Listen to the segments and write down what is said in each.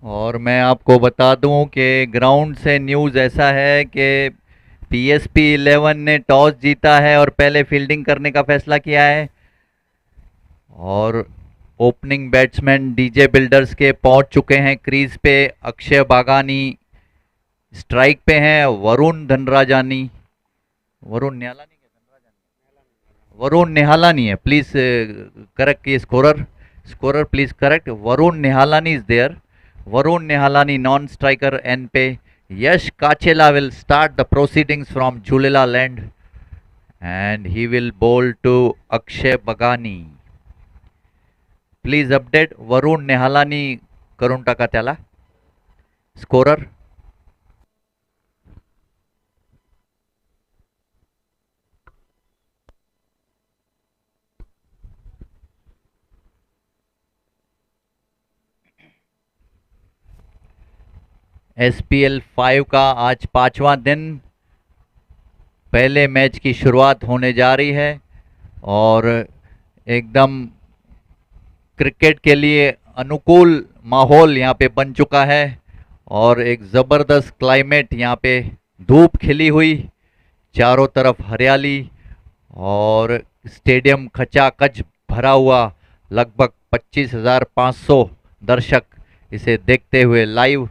और मैं आपको बता दूं कि ग्राउंड से न्यूज़ ऐसा है कि पीएसपी 11 ने टॉस जीता है और पहले फील्डिंग करने का फैसला किया है। और ओपनिंग बैट्समैन डीजे बिल्डर्स के पहुंच चुके हैं क्रीज पे। अक्षय बागानी स्ट्राइक पे हैं। वरुण निहालानी वरुण निहालानी है, प्लीज करेक्ट ये scorer. Scorer please correct, Varun Nihalani is there. Varun Nihalani non striker end पे। Yash काचेला will start the proceedings from Julela land and he will bowl to Akshay Bagani. Please update Varun Nihalani करून टाका त्याला स्कोरर। एसपीएल 5 का आज 5वां दिन, पहले मैच की शुरुआत होने जा रही है और एकदम क्रिकेट के लिए अनुकूल माहौल यहाँ पे बन चुका है और एक ज़बरदस्त क्लाइमेट यहाँ पे, धूप खिली हुई, चारों तरफ हरियाली और स्टेडियम खचाखच भरा हुआ। लगभग 25,500 दर्शक इसे देखते हुए live.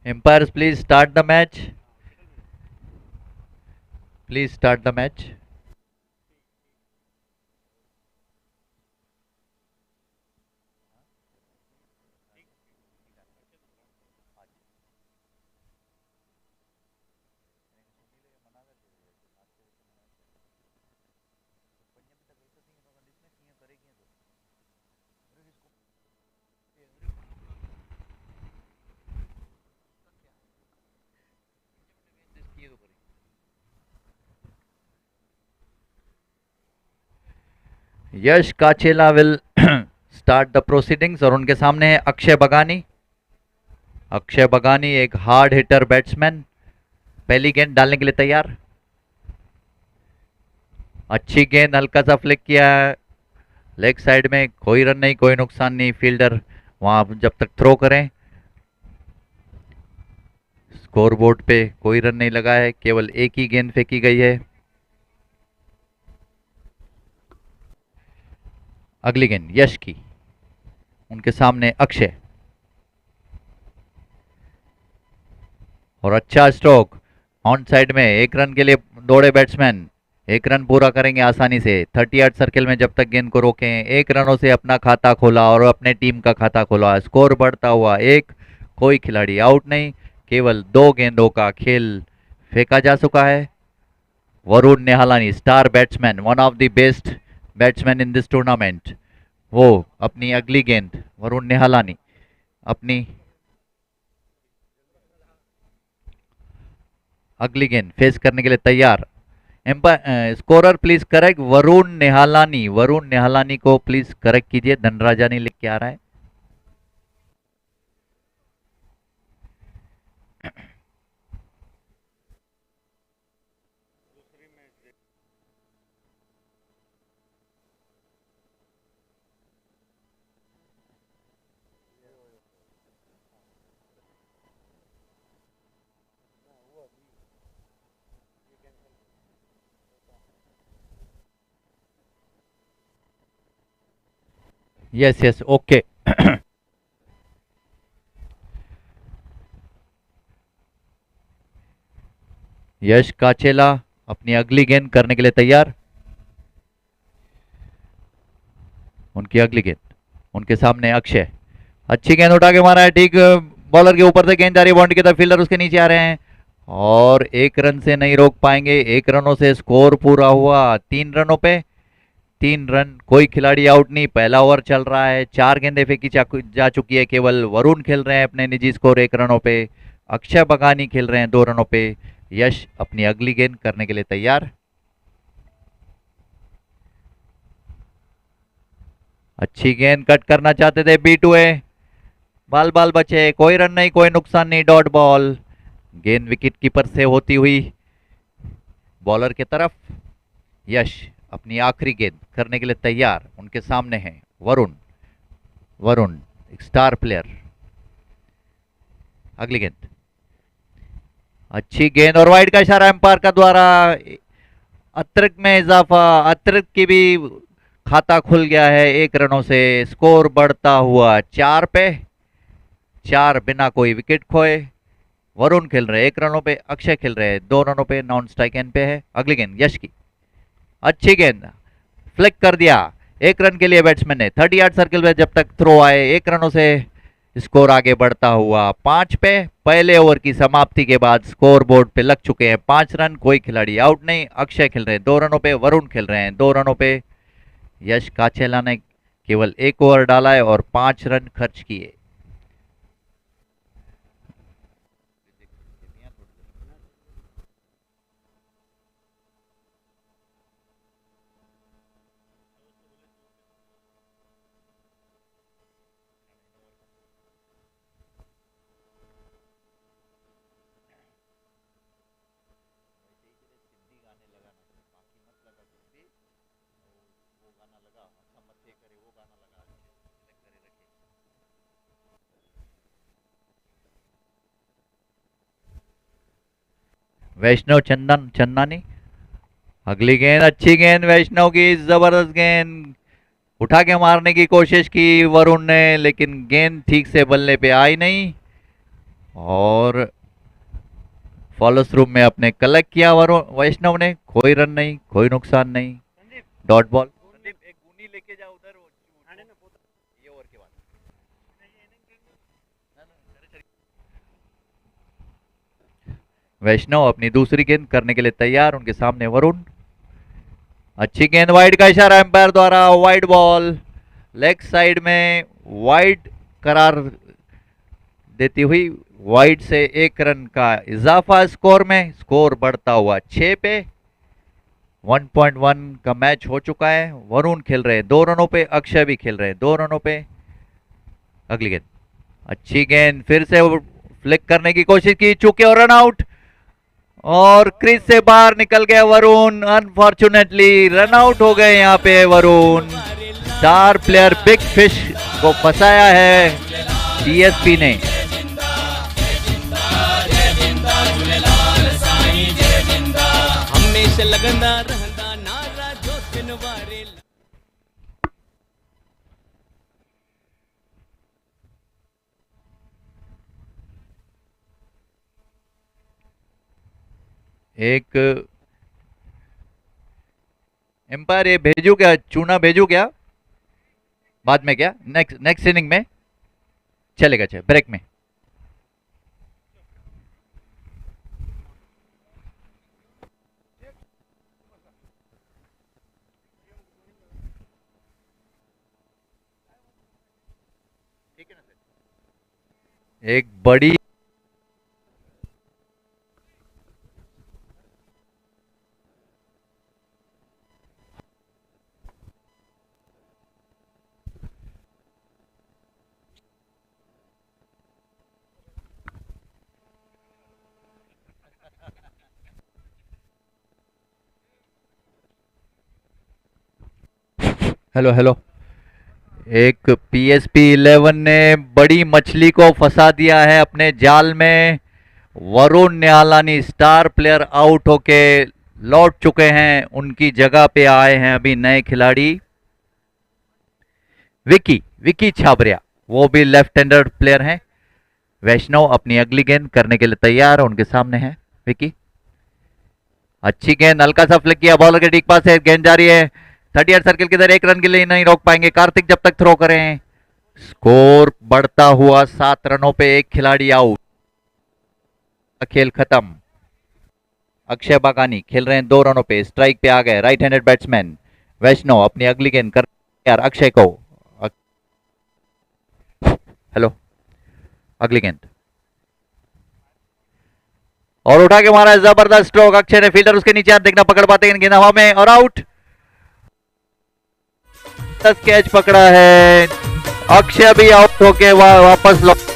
Empires, please start the match. Please start the match. Yash Kachela will start the proceedings और उनके सामने है अक्षय बगानी। अक्षय बगानी एक हार्ड हिटर बैट्समैन, पहली गेंद डालने के लिए तैयार। अच्छी गेंद, हल्का सा फ्लिक किया है लेग साइड में, कोई रन नहीं, कोई नुकसान नहीं। फील्डर वहां जब तक थ्रो करें। स्कोरबोर्ड पे कोई रन नहीं लगा है, केवल एक ही गेंद फेंकी गई है। अगली गेंद यश की, उनके सामने अक्षय और अच्छा स्ट्रोक ऑन साइड में। एक रन के लिए दौड़े बैट्समैन, एक रन पूरा करेंगे आसानी से। 38 सर्किल में जब तक गेंद को रोकें, एक रनों से अपना खाता खोला और अपने टीम का खाता खोला। स्कोर बढ़ता हुआ एक, कोई खिलाड़ी आउट नहीं, केवल दो गेंदों का खेल फेंका जा चुका है। Varun Nihalani, star batsman, one of the best batsman in this tournament, वो अपनी अगली गेंद वरुण निहालानी अपनी अगली गेंद फेस करने के लिए तैयार। Umpire scorer please correct Varun Nihalani को प्लीज करेक्ट कीजिए, धनराजा नहीं लिख के आ रहा है। Yes yes okay. Yash Kachela अपनी अगली गेंद करने के लिए तैयार। उनकी अगली गेंद, उनके सामने अक्षय, अच्छी गेंद उठा के मारा है, ठीक बॉलर के ऊपर से गेंद जा रही है बाउंड्री की तरफ, फील्डर उसके नीचे आ रहे हैं और एक रन से नहीं रोक पाएंगे। एक रनों से स्कोर पूरा हुआ 3 रनों पे। 3 रन, कोई खिलाड़ी आउट नहीं, पहला ओवर चल रहा है, 4 गेंदें फेंकी जा चुकी है, केवल वरुण खेल रहे हैं अपने निजी स्कोर 1 रनों पे, अक्षय बगानी खेल रहे हैं 2 रनों पे। यश अपनी अगली गेंद करने के लिए तैयार। अच्छी गेंद कट करना चाहते थे, बीट हुए, बाल बाल बचे, कोई रन नहीं, कोई नुकसान नहीं, डॉट बॉल। गेंद विकेट कीपर से होती हुई बॉलर की तरफ। यश अपनी आखिरी गेंद करने के लिए तैयार, उनके सामने है वरुण। वरुण एक स्टार प्लेयर, अगली गेंद, अच्छी गेंद और वाइड का इशारा एम्पायर का द्वारा। अतिरिक्त में इजाफा, अतिरिक्त की भी खाता खुल गया है 1 रनों से, स्कोर बढ़ता हुआ 4 पे 4 बिना कोई विकेट खोए। वरुण खेल रहे 1 रनों पे, अक्षय खेल रहे 2 रनों पे, नॉन स्ट्राइक एंड पे है। अगली गेंद यश की, अच्छी गेंद, फ्लिक कर दिया 1 रन के लिए बैट्समैन ने, 30 यार्ड सर्किल में जब तक थ्रो आए 1 रनों से स्कोर आगे बढ़ता हुआ 5 पे। पहले ओवर की समाप्ति के बाद स्कोर बोर्ड पे लग चुके हैं 5 रन, कोई खिलाड़ी आउट नहीं। अक्षय खेल रहे हैं 2 रनों पे, वरुण खेल रहे हैं 2 रनों पे। यश काचेला ने केवल 1 ओवर डाला है और 5 रन खर्च किए। वैष्णव चंदन चंदानी, अगली गेंद, अच्छी गेंद वैष्णव की, जबरदस्त गेंद, उठा के मारने की कोशिश की वरुण ने, लेकिन गेंद ठीक से बल्ले पे आई नहीं और फॉलो थ्रू में अपने कलेक्ट किया वरुण वैष्णव ने। कोई रन नहीं, कोई नुकसान नहीं, डॉट बॉल। एक गुनी लेके जा उधर ये ओवर के बाद। वैष्णव अपनी दूसरी गेंद करने के लिए तैयार, उनके सामने वरुण, अच्छी गेंद, वाइड का इशारा एम्पायर द्वारा, वाइड बॉल, लेग साइड में वाइड करार देती हुई वाइड से 1 रन का इजाफा स्कोर में, स्कोर बढ़ता हुआ 6 पे। 1.1 का मैच हो चुका है। वरुण खेल रहे हैं 2 रनों पे, अक्षय भी खेल रहे हैं 2 रनों पे। अगली गेंद, अच्छी गेंद, फिर से फ्लिक करने की कोशिश की, चूके और रन आउट और क्रीज से बाहर निकल गया वरुण। अनफॉर्चुनेटली रन आउट हो गए यहाँ पे Varun. Star player big fish को फंसाया है डीएसपी ने। एक एम्पायर ये भेजू क्या, चूना भेजू क्या बाद में, क्या नेक्स्ट नेक्स्ट इनिंग में चलेगा, चले ब्रेक में। एक बड़ी हेलो हेलो। एक पीएसपी 11 ने बड़ी मछली को फंसा दिया है अपने जाल में। वरुण न्यालानी स्टार प्लेयर आउट होके लौट चुके हैं। उनकी जगह पे आए हैं अभी नए खिलाड़ी विकी विकी छाबरिया। वो भी लेफ्ट हैंडर प्लेयर हैं। वैष्णव अपनी अगली गेंद करने के लिए तैयार है। उनके सामने है विकी। अच्छी गेंद, हल्का सा फ्लिक किया, बॉलर के ठीक पास है, गेंद जा रही है 38 सर्किल की तरह। एक रन के लिए नहीं रोक पाएंगे कार्तिक जब तक थ्रो करें। स्कोर बढ़ता हुआ 7 रनों पे एक खिलाड़ी आउट। खेल खत्म। अक्षय बागानी खेल रहे हैं 2 रनों पे, स्ट्राइक पे आ गए राइट हैंडेड बैट्समैन। वैष्णव अपनी अगली गेंद कर यार अक्षय को। हेलो, अगली गेंद और उठा के मारा है, जबरदस्त स्ट्रोक। अक्षय ने फील्डर उसके नीचे हाथ देखना पकड़ पाते हैं, गेंद हवा में और आउट। 10 कैच पकड़ा है। अक्षय भी आउट होके वापस लौट।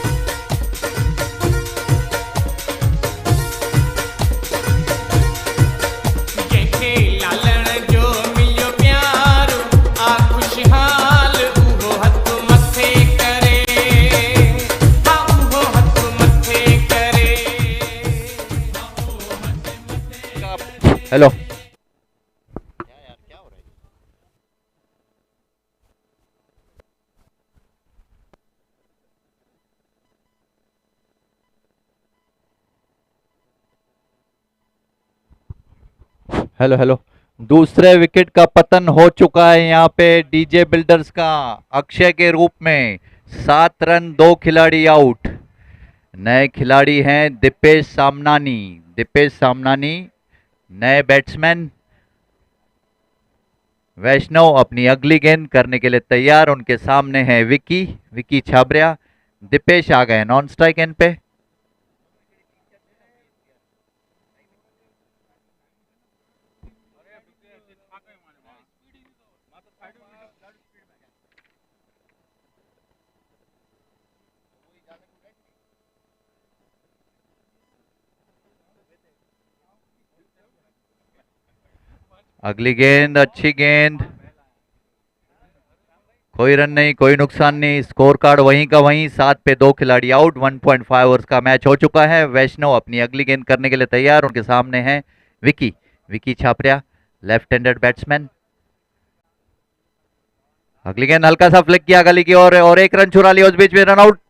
Hello, hello hello. दूसरे विकेट का पतन हो चुका है यहाँ पे डीजे बिल्डर्स का अक्षय के रूप में। 7 रन, 2 खिलाड़ी आउट। नए खिलाड़ी हैं दीपेश सामनानी। दीपेश सामनानी नए बैट्समैन। वैष्णव अपनी अगली गेंद करने के लिए तैयार। उनके सामने है विकी विकी छाबरिया। दीपेश आ गए नॉन स्ट्राइक एंड पे। अगली गेंद, अच्छी गेंद, कोई रन नहीं, कोई नुकसान नहीं। स्कोर कार्ड वहीं का वहीं, 7 पे 2 खिलाड़ी आउट। 1.5 ओवर्स का मैच हो चुका है। वैष्णव अपनी अगली गेंद करने के लिए तैयार। उनके सामने है Vicky Vicky Chhapariya, left handed batsman. अगली गेंद हल्का सा फ्लिक किया गली की ओर और एक रन चुरा लिया। उस बीच में रन आउट,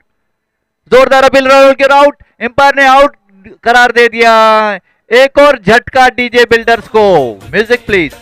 जोरदार अपील, रन आउट के आउट। एम्पायर ने आउट करार दे दिया। एक और झटका डीजे बिल्डर्स को। Music please.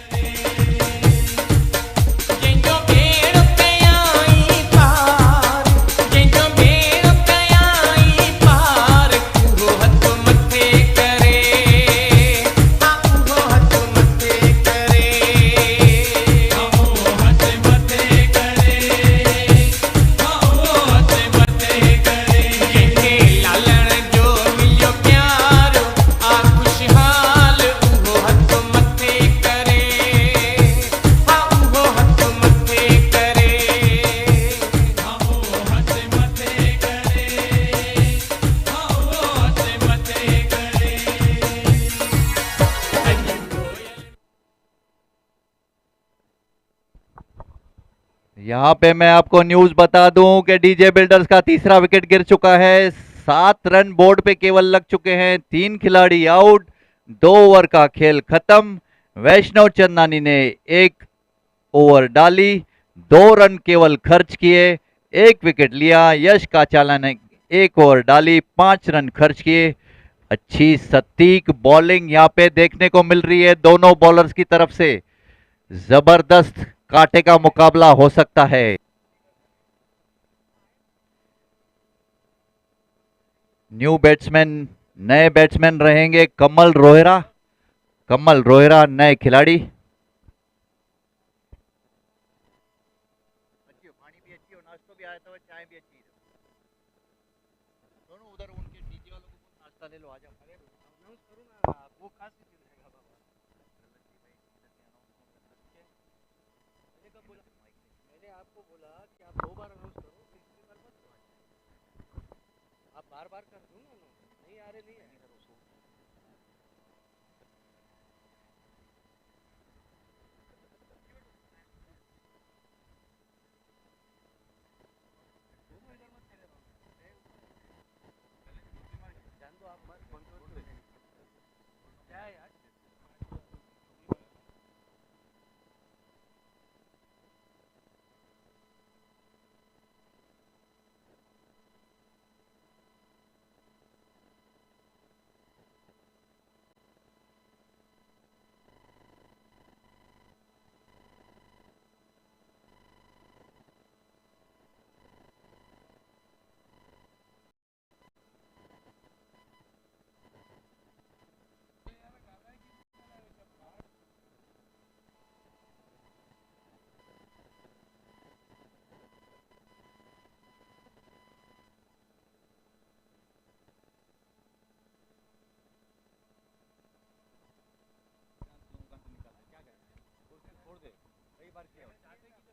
यहां पे मैं आपको न्यूज बता दूं कि डीजे बिल्डर्स का तीसरा विकेट गिर चुका है। 7 रन बोर्ड पे केवल लग चुके हैं। 3 खिलाड़ी आउट। 2 ओवर का खेल खत्म। वैष्णव चंदानी ने 1 ओवर डाली, 2 रन केवल खर्च किए, 1 विकेट लिया। यश काचाला ने 1 ओवर डाली, 5 रन खर्च किए। अच्छी सटीक बॉलिंग यहां पे देखने को मिल रही है दोनों बॉलर्स की तरफ से। जबरदस्त कांटे का मुकाबला हो सकता है। न्यू बैट्समैन, नए बैट्समैन रहेंगे कमल रोहरा। कमल रोहरा नए खिलाड़ी।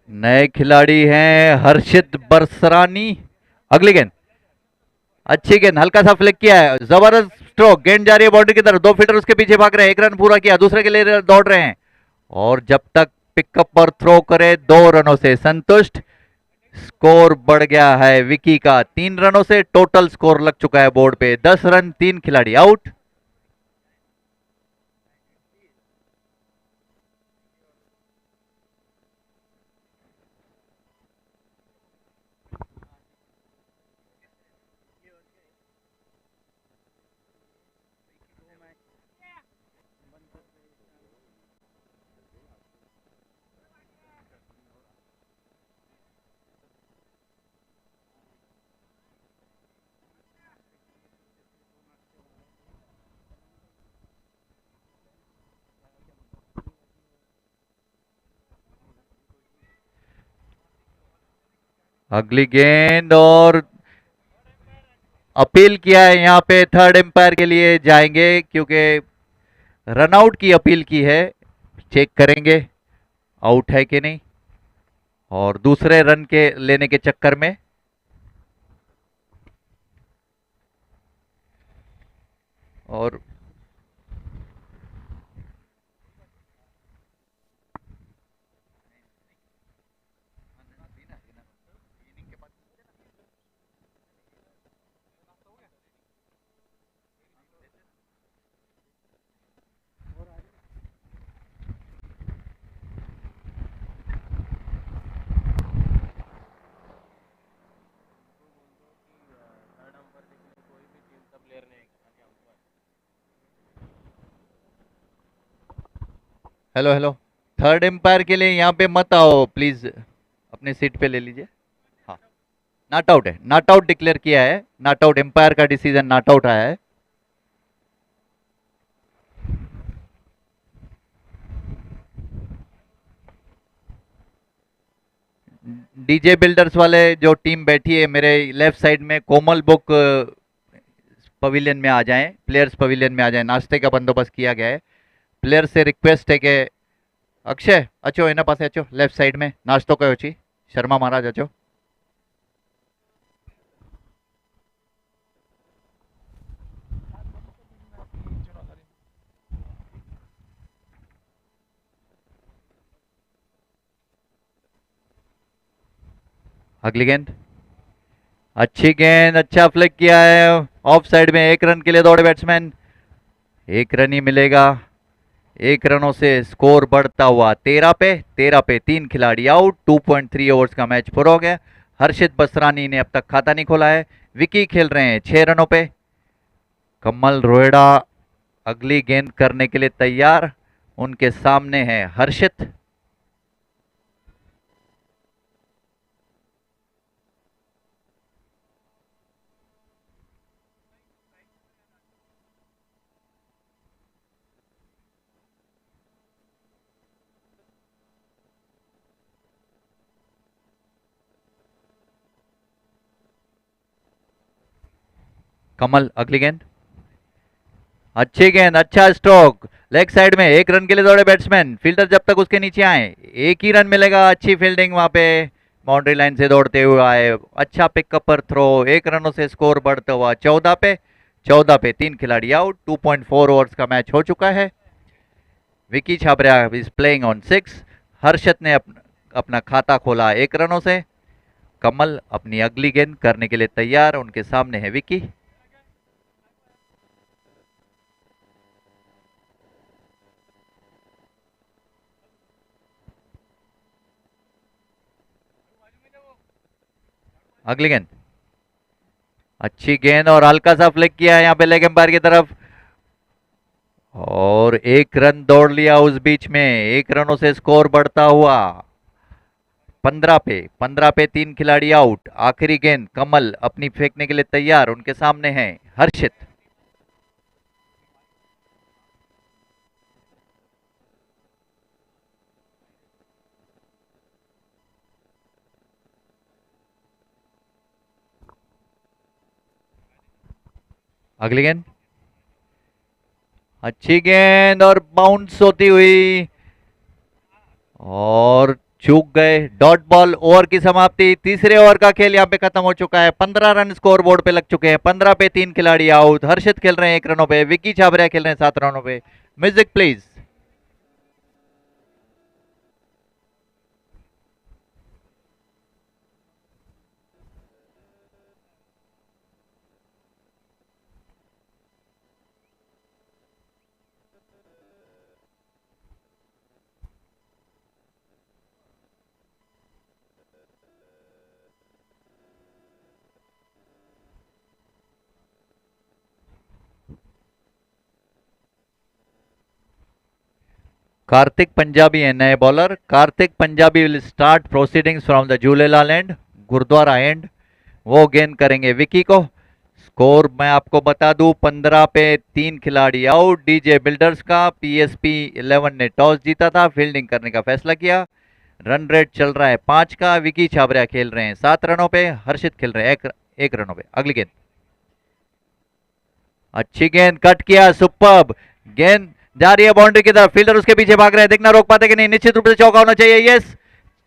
नए खिलाड़ी हैं हर्षित बरसरानी। अगली गेंद, अच्छी गेंद, हल्का सा फ्लिक किया है, जबरदस्त स्ट्रोक, गेंद जा रही है बाउंड्री की तरफ, 2 फील्डर उसके पीछे भाग रहे हैं, 1 रन पूरा किया, दूसरे के लिए दौड़ रहे हैं और जब तक पिकअप और थ्रो करे 2 रनों से संतुष्ट। स्कोर बढ़ गया है विकी का 3 रनों से, टोटल स्कोर लग चुका है बोर्ड पे 10 रन, 3 खिलाड़ी आउट। अगली गेंद और अपील किया है, यहां पे थर्ड एम्पायर के लिए जाएंगे क्योंकि रनआउट की अपील की है, चेक करेंगे आउट है कि नहीं और दूसरे रन के लेने के चक्कर में और हेलो हेलो, थर्ड एम्पायर के लिए यहाँ पे मत आओ प्लीज, अपने सीट पे ले लीजिए। हाँ, नॉट आउट है, नॉट आउट डिक्लेयर किया है, नॉट आउट, एम्पायर का डिसीजन नॉट आउट आया है। डीजे बिल्डर्स वाले जो टीम बैठी है मेरे लेफ्ट साइड में, कोमल बुक पवेलियन में आ जाएं, प्लेयर्स पवेलियन में आ जाएं, नाश्ते का बंदोबस्त किया गया है। प्लेयर से रिक्वेस्ट है कि अक्षय अचो एना पासे अचो, लेफ्ट साइड में नाश्तो कयो छी, शर्मा महाराज अचो। अगली गेंद, अच्छी गेंद, अच्छा फ्लिक किया है, ऑफ साइड में, 1 रन के लिए दौड़े बैट्समैन, 1 रन ही मिलेगा। 1 रनों से स्कोर बढ़ता हुआ 13 पे 3 खिलाड़ी आउट, 2.3 ओवर्स का मैच पूरा हो गया। हर्षित बसरानी ने अब तक खाता नहीं खोला है, विकी खेल रहे हैं 6 रनों पे। कमल रोहेड़ा अगली गेंद करने के लिए तैयार, उनके सामने है हर्षित। कमल अगली गेंद, अच्छी गेंद, अच्छा स्ट्रोक, लेग साइड में, 1 रन के लिए दौड़े बैट्समैन, फील्डर जब तक उसके नीचे आए 1 ही रन मिलेगा। अच्छी फील्डिंग वहां पे बाउंड्री लाइन से दौड़ते हुए आए, अच्छा पिकअप पर थ्रो, 1 रनों से स्कोर बढ़ता हुआ 14 पे 3 खिलाड़ी आउट। 2.4 ओवर्स का मैच हो चुका है। Vicky Chhabria is playing on 6। Harshad ने अपना खाता खोला 1 रनों से। कमल अपनी अगली गेंद करने के लिए तैयार, उनके सामने है विकी। अगली गेंद अच्छी गेंद और हल्का सा फ्लिक किया है यहाँ पे लेग एम्पायर की तरफ, और 1 रन दौड़ लिया उस बीच में। 1 रनों से स्कोर बढ़ता हुआ 15 पे 3 खिलाड़ी आउट। आखिरी गेंद कमल अपनी फेंकने के लिए तैयार, उनके सामने है हर्षित। अगली गेंद अच्छी गेंद और बाउंस होती हुई, और चूक गए। Dot ball. ओवर की समाप्ति। तीसरे ओवर का खेल यहाँ पे खत्म हो चुका है। 15 रन स्कोर बोर्ड पे लग चुके हैं। 15 पे 3 खिलाड़ी आउट। हर्षित खेल रहे हैं 1 रनों पे, विकी छाबरिया खेल रहे हैं 7 रनों पे। Music please. कार्तिक पंजाबी है नए bowler. Kartik Punjabi will start proceedings from the Jhulelal end, gurdwara end. वो गेंद करेंगे विकी को। स्कोर मैं आपको बता दूं, 15 पे 3 खिलाड़ी आउट। डीजे बिल्डर्स का पीएसपी 11 ने टॉस जीता था, फील्डिंग करने का फैसला किया। रन रेट चल रहा है 5 का। विकी छाबरिया खेल रहे हैं 7 रनों पे, हर्षित खेल रहे हैं 1 रनों पे। अगली गेंद अच्छी गेंद, कट किया, सुपर्ब गेंद जा रही है बाउंड्री की तरफ। फील्डर उसके पीछे भाग रहे हैं, देखना रोक पाते कि नहीं। निश्चित रूप से चौका होना चाहिए। यस,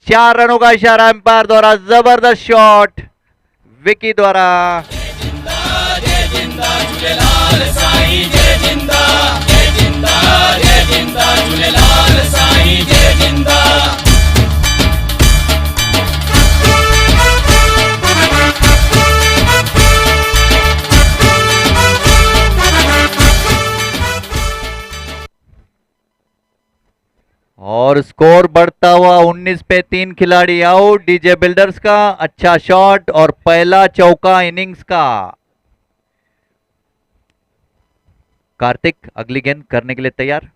4 रनों का इशारा एम्पायर द्वारा। जबरदस्त शॉट विकी द्वारा। और स्कोर बढ़ता हुआ 19 पे 3 खिलाड़ी आउट। डीजे बिल्डर्स का अच्छा शॉट और पहला चौका इनिंग्स का। कार्तिक अगली गेंद करने के लिए तैयार।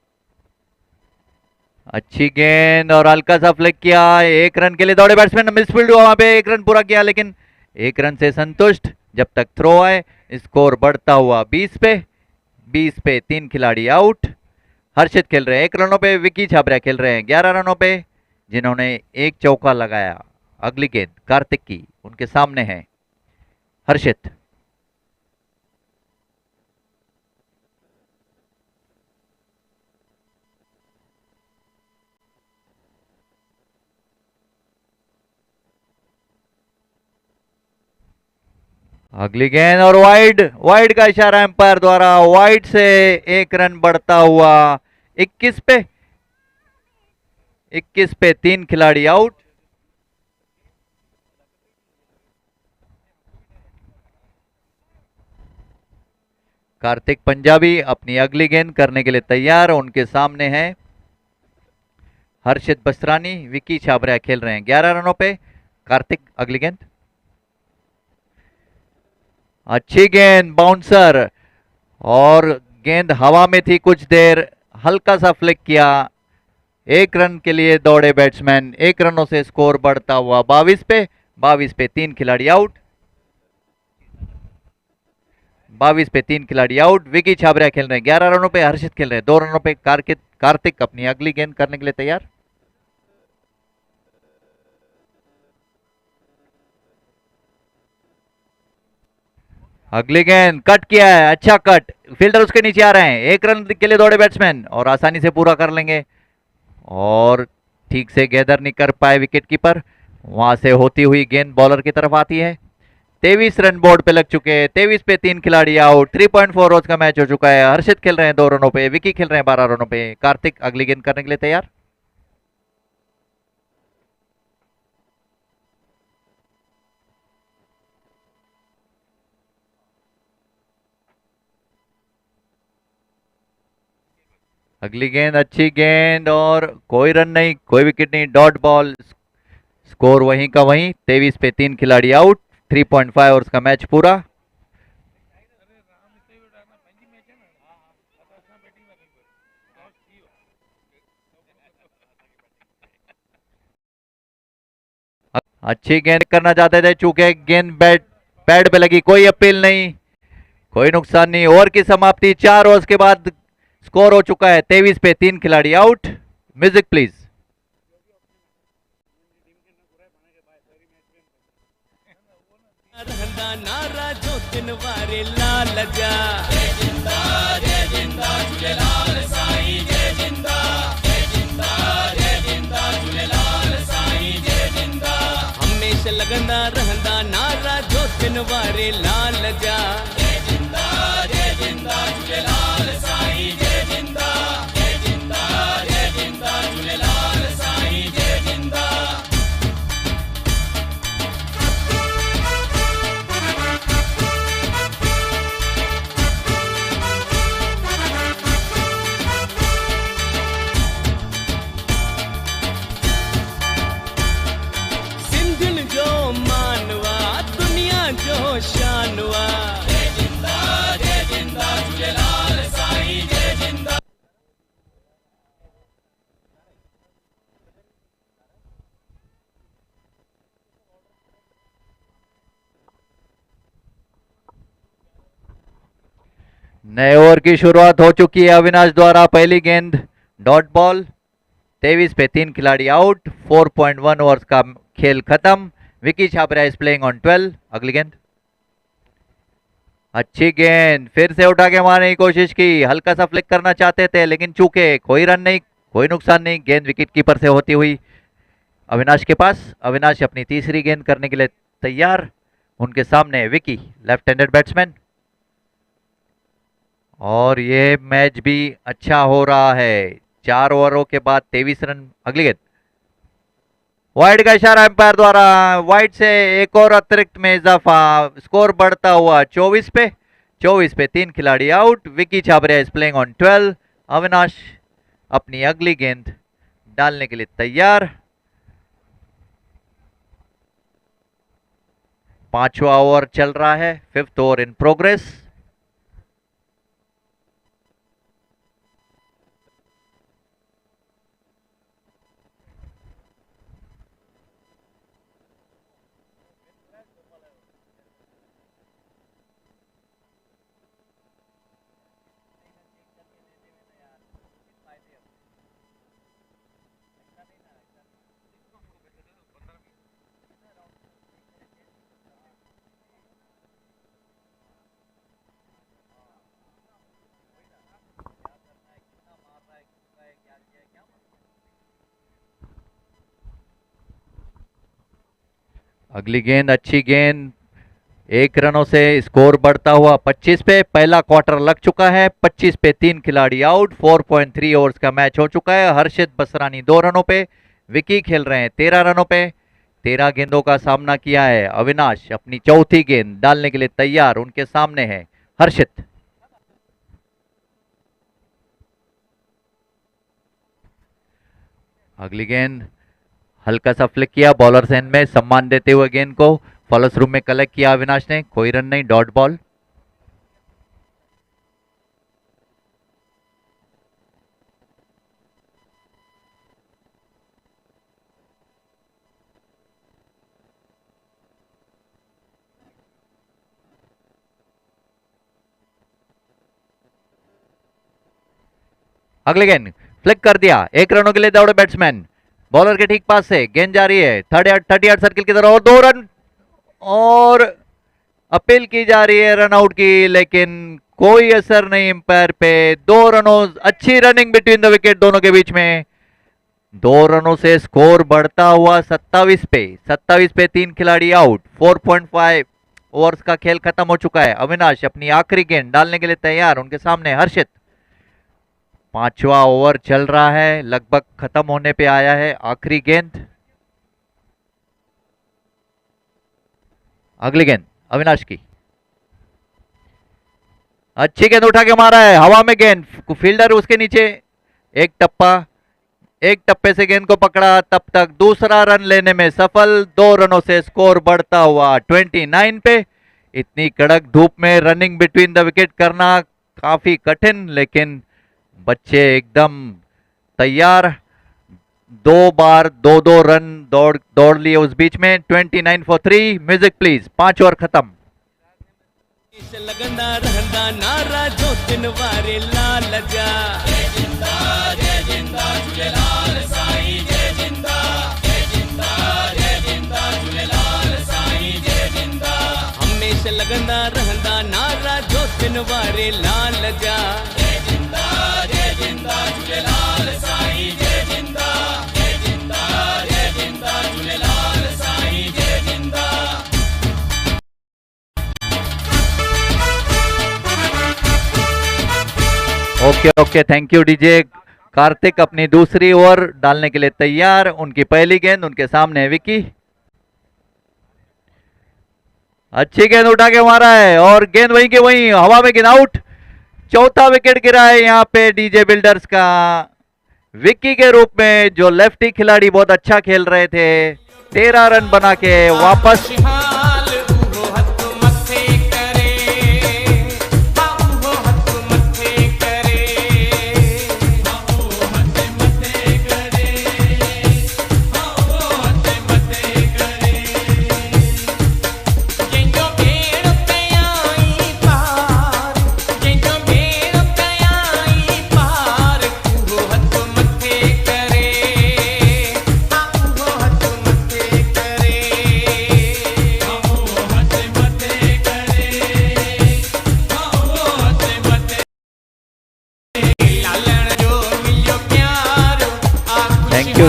अच्छी गेंद और हल्का सा फ्लिक किया। 1 रन के लिए दौड़े बैट्समैन, मिसफील्ड हुआ वहां पे। 1 रन पूरा किया, लेकिन 1 रन से संतुष्ट जब तक थ्रो आए। स्कोर बढ़ता हुआ 20 पे 3 खिलाड़ी आउट। हर्षित खेल रहे हैं 1 रनों पे, विकी छाबरिया खेल रहे हैं 11 रनों पे, जिन्होंने 1 चौका लगाया। अगली गेंद कार्तिक की, उनके सामने है हर्षित। अगली गेंद और वाइड का इशारा एम्पायर द्वारा। वाइड से 1 रन बढ़ता हुआ 21 पे 3 खिलाड़ी आउट। कार्तिक पंजाबी अपनी अगली गेंद करने के लिए तैयार, उनके सामने है हर्षित बसरानी। विकी छाबरिया खेल रहे हैं 11 रनों पे। कार्तिक अगली गेंद अच्छी गेंद, बाउंसर, और गेंद हवा में थी कुछ देर, हल्का सा फ्लिक किया। 1 रन के लिए दौड़े बैट्समैन। 1 रनों से स्कोर बढ़ता हुआ 22 पे 3 खिलाड़ी आउट। 22 पे 3 खिलाड़ी आउट। विकी छाबरिया खेल रहे हैं 11 रनों पे, हर्षित खेल रहे हैं 2 रनों पे। कार्तिक अपनी अगली गेंद करने के लिए तैयार। अगली गेंद कट किया है, अच्छा कट। फील्डर उसके नीचे आ रहे हैं। 1 रन के लिए दौड़े बैट्समैन और आसानी से पूरा कर लेंगे, और ठीक से गैदर नहीं कर पाए विकेट कीपर। वहां से होती हुई गेंद बॉलर की तरफ आती है। 23 रन बोर्ड पे लग चुके हैं। 23 पे 3 खिलाड़ी आउट। 3.4 ओवर्स का मैच हो चुका है। हर्षित खेल रहे हैं 2 रनों पे, विकी खेल रहे हैं 12 रनों पे। कार्तिक अगली गेंद करने के लिए तैयार। अगली गेंद अच्छी गेंद और कोई रन नहीं, कोई विकेट नहीं, डॉट बॉल। स्कोर वहीं का वहीं, 23 पे 3 खिलाड़ी आउट। 3.5 ओवर्स का मैच पूरा। अच्छी गेंद करना चाहते थे, चूंकि गेंद बैट पैड पे लगी, कोई अपील नहीं, कोई नुकसान नहीं। ओवर की समाप्ति 4 ओवर्स के बाद स्कोर हो चुका है 23 पे 3 खिलाड़ी आउट। Music please. रहंदा नारा जो तिन वारे लाल जा जय जिंदा झूलेलाल साईं जय जिंदा झूलेलाल साईं जय जिंदा हमेशा लगंदा रहंदा नारा जो तिन वारे लाल जा जय जिंदा झूलेलाल साईं जय जिंदा झूलेलाल साईं जय जिंदा। शानवा जय जिंदा झूलेलाल साईं जय जिंदा। नए ओवर की शुरुआत हो चुकी है अविनाश द्वारा। पहली गेंद डॉट बॉल। 23 पे 3 खिलाड़ी आउट। 4.1 ओवर्स का खेल खत्म। Vicky Chhabra is playing on 12। अगली गेंद अच्छी गेंद, फिर से उठा के मारने की कोशिश की, हल्का सा फ्लिक करना चाहते थे लेकिन चूके कोई रन नहीं, कोई नुकसान नहीं। गेंद विकेट कीपर से होती हुई अविनाश के पास। अविनाश अपनी तीसरी गेंद करने के लिए तैयार। उनके सामने विकी, लेफ्ट हैंडेड बैट्समैन। और ये मैच भी अच्छा हो रहा है। 4 ओवरों के बाद 23 रन। अगली गेंद वाइड का इशारा एम्पायर द्वारा। वाइड से एक और अतिरिक्त में इजाफा। स्कोर बढ़ता हुआ 24 पे। 24 पे 3 खिलाड़ी out. Vicky Chhabria is playing on 12। Avinash अपनी अगली गेंद डालने के लिए तैयार। 5वां ओवर चल रहा है। 5th over in progress. अगली गेंद अच्छी गेंद, 1 रनों से स्कोर बढ़ता हुआ 25 पे। पहला क्वार्टर लग चुका है। 25 पे 3 खिलाड़ी आउट। 4.3 ओवर्स का मैच हो चुका है। हर्षित बसरानी 2 रनों पे, विकी खेल रहे हैं 13 रनों पे। 13 गेंदों का सामना किया है अविनाश। अपनी चौथी गेंद डालने के लिए तैयार। उनके सामने है हर्षित। अगली गेंद हल्का सा फ्लिक किया, बॉलर एंड में सम्मान देते हुए गेंद को फॉलोस रूम में कलेक्ट किया अविनाश ने। कोई रन नहीं, डॉट बॉल। अगले गेंद फ्लिक कर दिया। 1 रनों के लिए दौड़े बैट्समैन। बॉलर के ठीक पास से गेंद जा रही है 30 यार्ड सर्किल की तरफ और 2 रन। और अपील की जा रही है रन आउट की, लेकिन कोई असर नहीं एम्पायर पे। 2 रनों, अच्छी रनिंग बिटवीन द विकेट दोनों के बीच में। 2 रनों से स्कोर बढ़ता हुआ 27 पे। 27 पे 3 खिलाड़ी आउट। 4.5 ओवर्स का खेल खत्म हो चुका है। अविनाश अपनी आखिरी गेंद डालने के लिए तैयार, उनके सामने हर्षित। 5वां ओवर चल रहा है, लगभग खत्म होने पे आया है। आखिरी गेंद, अगली गेंद अविनाश की। अच्छी गेंद उठा के मारा है, हवा में गेंद, फील्डर उसके नीचे। एक टप्पा, एक टप्पे से गेंद को पकड़ा, तब तक दूसरा रन लेने में सफल। 2 रनों से स्कोर बढ़ता हुआ 29 पे। इतनी कड़क धूप में रनिंग बिटवीन द विकेट करना काफी कठिन, लेकिन बच्चे एकदम तैयार। 2 बार 2-2 रन दौड़ लिए उस बीच में। 29 for 3। Music please. 5 ओवर खत्म। लगंदा रहंदा नारा जो तिन वारे लाल जा। जय जिंदा झूलेलाल साईं, जय जिंदा झूलेलाल साईं, जय जिंदा। हमेशा लगंदा रहंदा नारा जो तिन वारे लाल जा। जय जिंदा झूलेलाल साईं, जय जिंदा झूलेलाल साईं, जय जिंदा। Okay, thank you DJ. Kartik अपनी दूसरी ओवर डालने के लिए तैयार, उनकी पहली गेंद, उनके सामने है विकी। अच्छी गेंद उठा के मारा है और गेंद वहीं के वहीं हवा में गेंद आउट। चौथा विकेट गिरा है यहाँ पे डीजे बिल्डर्स का। विक्की के रूप में जो लेफ्टी खिलाड़ी बहुत अच्छा खेल रहे थे, 13 रन बना के वापस।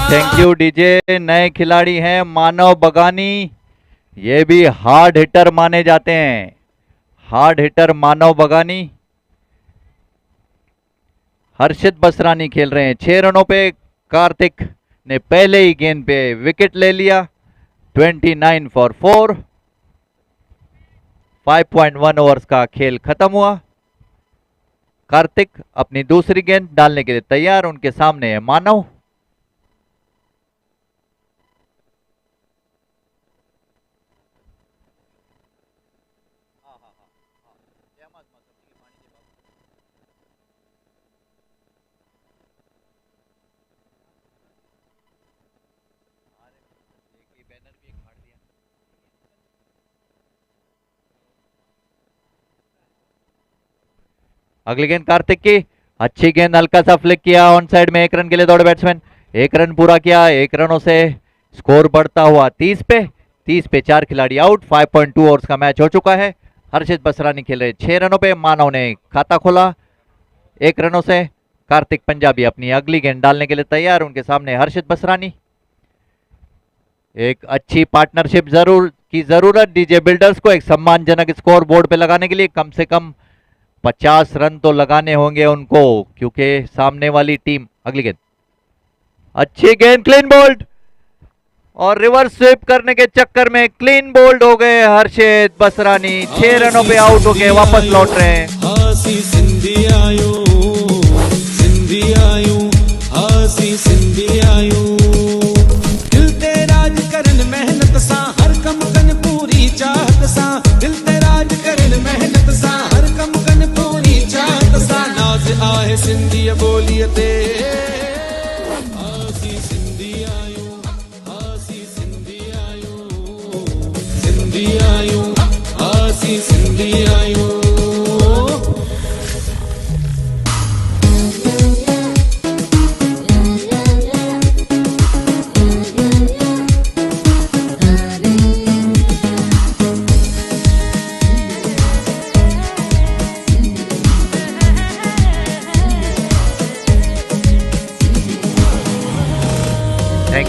Thank you DJ. नए खिलाड़ी हैं मानव बगानी, ये भी हार्ड हिटर माने जाते हैं। हार्ड हिटर मानव बगानी। हर्षित बसरानी खेल रहे हैं। 6 रनों पे कार्तिक ने पहले ही गेंद पे विकेट ले लिया। 29 for 4। 5.1 ओवर्स का खेल खत्म हुआ। कार्तिक अपनी दूसरी गेंद डालने के लिए तैयार, उनके सामने है मानव। अगली गेंद कार्तिक की। अच्छी गेंद, हल्का सा फ्लिक किया ऑन साइड में। 1 रन के लिए दौड़े बैट्समैन। 1 रन पूरा किया। 1 रनों से स्कोर बढ़ता हुआ 30 पे। 30 पे 4 खिलाड़ी आउट। 5.2 ओवर्स का मैच हो चुका है। हर्षित बसरानी खेल रहे 6 रनों पे। मानव ने खाता खोला 1 रनों से। कार्तिक पंजाबी अपनी अगली गेंद डालने के लिए तैयार, उनके सामने हर्षित बसरानी। एक अच्छी पार्टनरशिप की जरूरत डीजे बिल्डर्स को एक सम्मानजनक स्कोर बोर्ड पे लगाने के लिए। कम से कम 50 रन तो लगाने होंगे उनको, क्योंकि सामने वाली टीम। अगली गेंद, अच्छी गेंद, क्लीन बोल्ड, और रिवर्स स्वीप करने के चक्कर में क्लीन बोल्ड हो गए हर्षित बसरानी। 6 रनों पे आउट हो गए, वापस लौट रहे हैं। हासी सिंधी आयो दिल ते राज करन मेहनत सा, हर कम कन पूरी चाहत सा। दिल ते राज करन मेहनत सा, हर कम कन पूरी चाहत सा। नाज आहे सिंधी बोलिए ते। हासी सिंधी आयो हासी सिंधी आयो।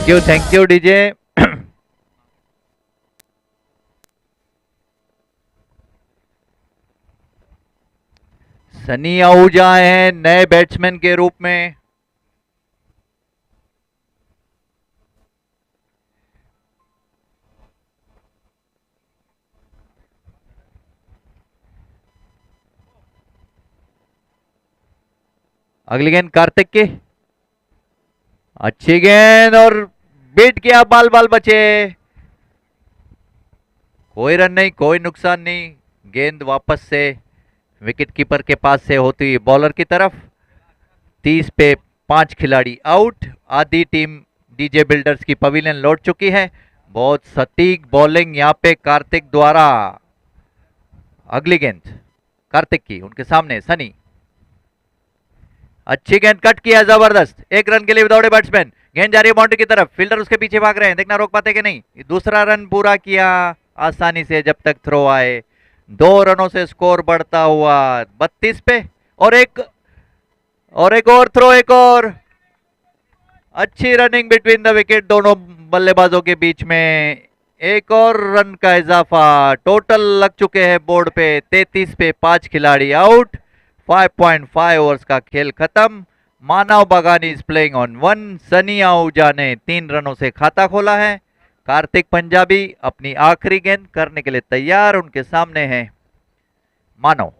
Thank you DJ. Sunny Ahuja हैं नए बैट्समैन के रूप में। अगली गेंद कार्तिक की, अच्छी गेंद और बीट किया, बाल बाल बचे, कोई रन नहीं, कोई नुकसान नहीं। गेंद वापस से विकेट कीपर के पास से होती हुई बॉलर की तरफ। 30 पे 5 खिलाड़ी आउट। आधी टीम डीजे बिल्डर्स की पवेलियन लौट चुकी है। बहुत सटीक बॉलिंग यहाँ पे कार्तिक द्वारा। अगली गेंद कार्तिक की, उनके सामने सनी, अच्छी गेंद कट किया, जबरदस्त, 1 रन के लिए विदाउट ए बैट्समैन। गेंद जा रही है बाउंड्री की तरफ, फील्डर उसके पीछे भाग रहे हैं, देखना रोक पाते कि नहीं। दूसरा रन पूरा किया आसानी से जब तक थ्रो आए। 2 रनों से स्कोर बढ़ता हुआ 32 पे। और एक और थ्रो, एक और अच्छी रनिंग बिटवीन द विकेट, दोनों बल्लेबाजों के बीच में। एक और रन का इजाफा, टोटल लग चुके हैं बोर्ड पे 33 पे 5 खिलाड़ी आउट। 5.5 ओवर्स का खेल खत्म। मानव बगानी is playing on 1। Sunny Ahuja ने 3 रनों से खाता खोला है। कार्तिक पंजाबी अपनी आखिरी गेंद करने के लिए तैयार, उनके सामने है Manav.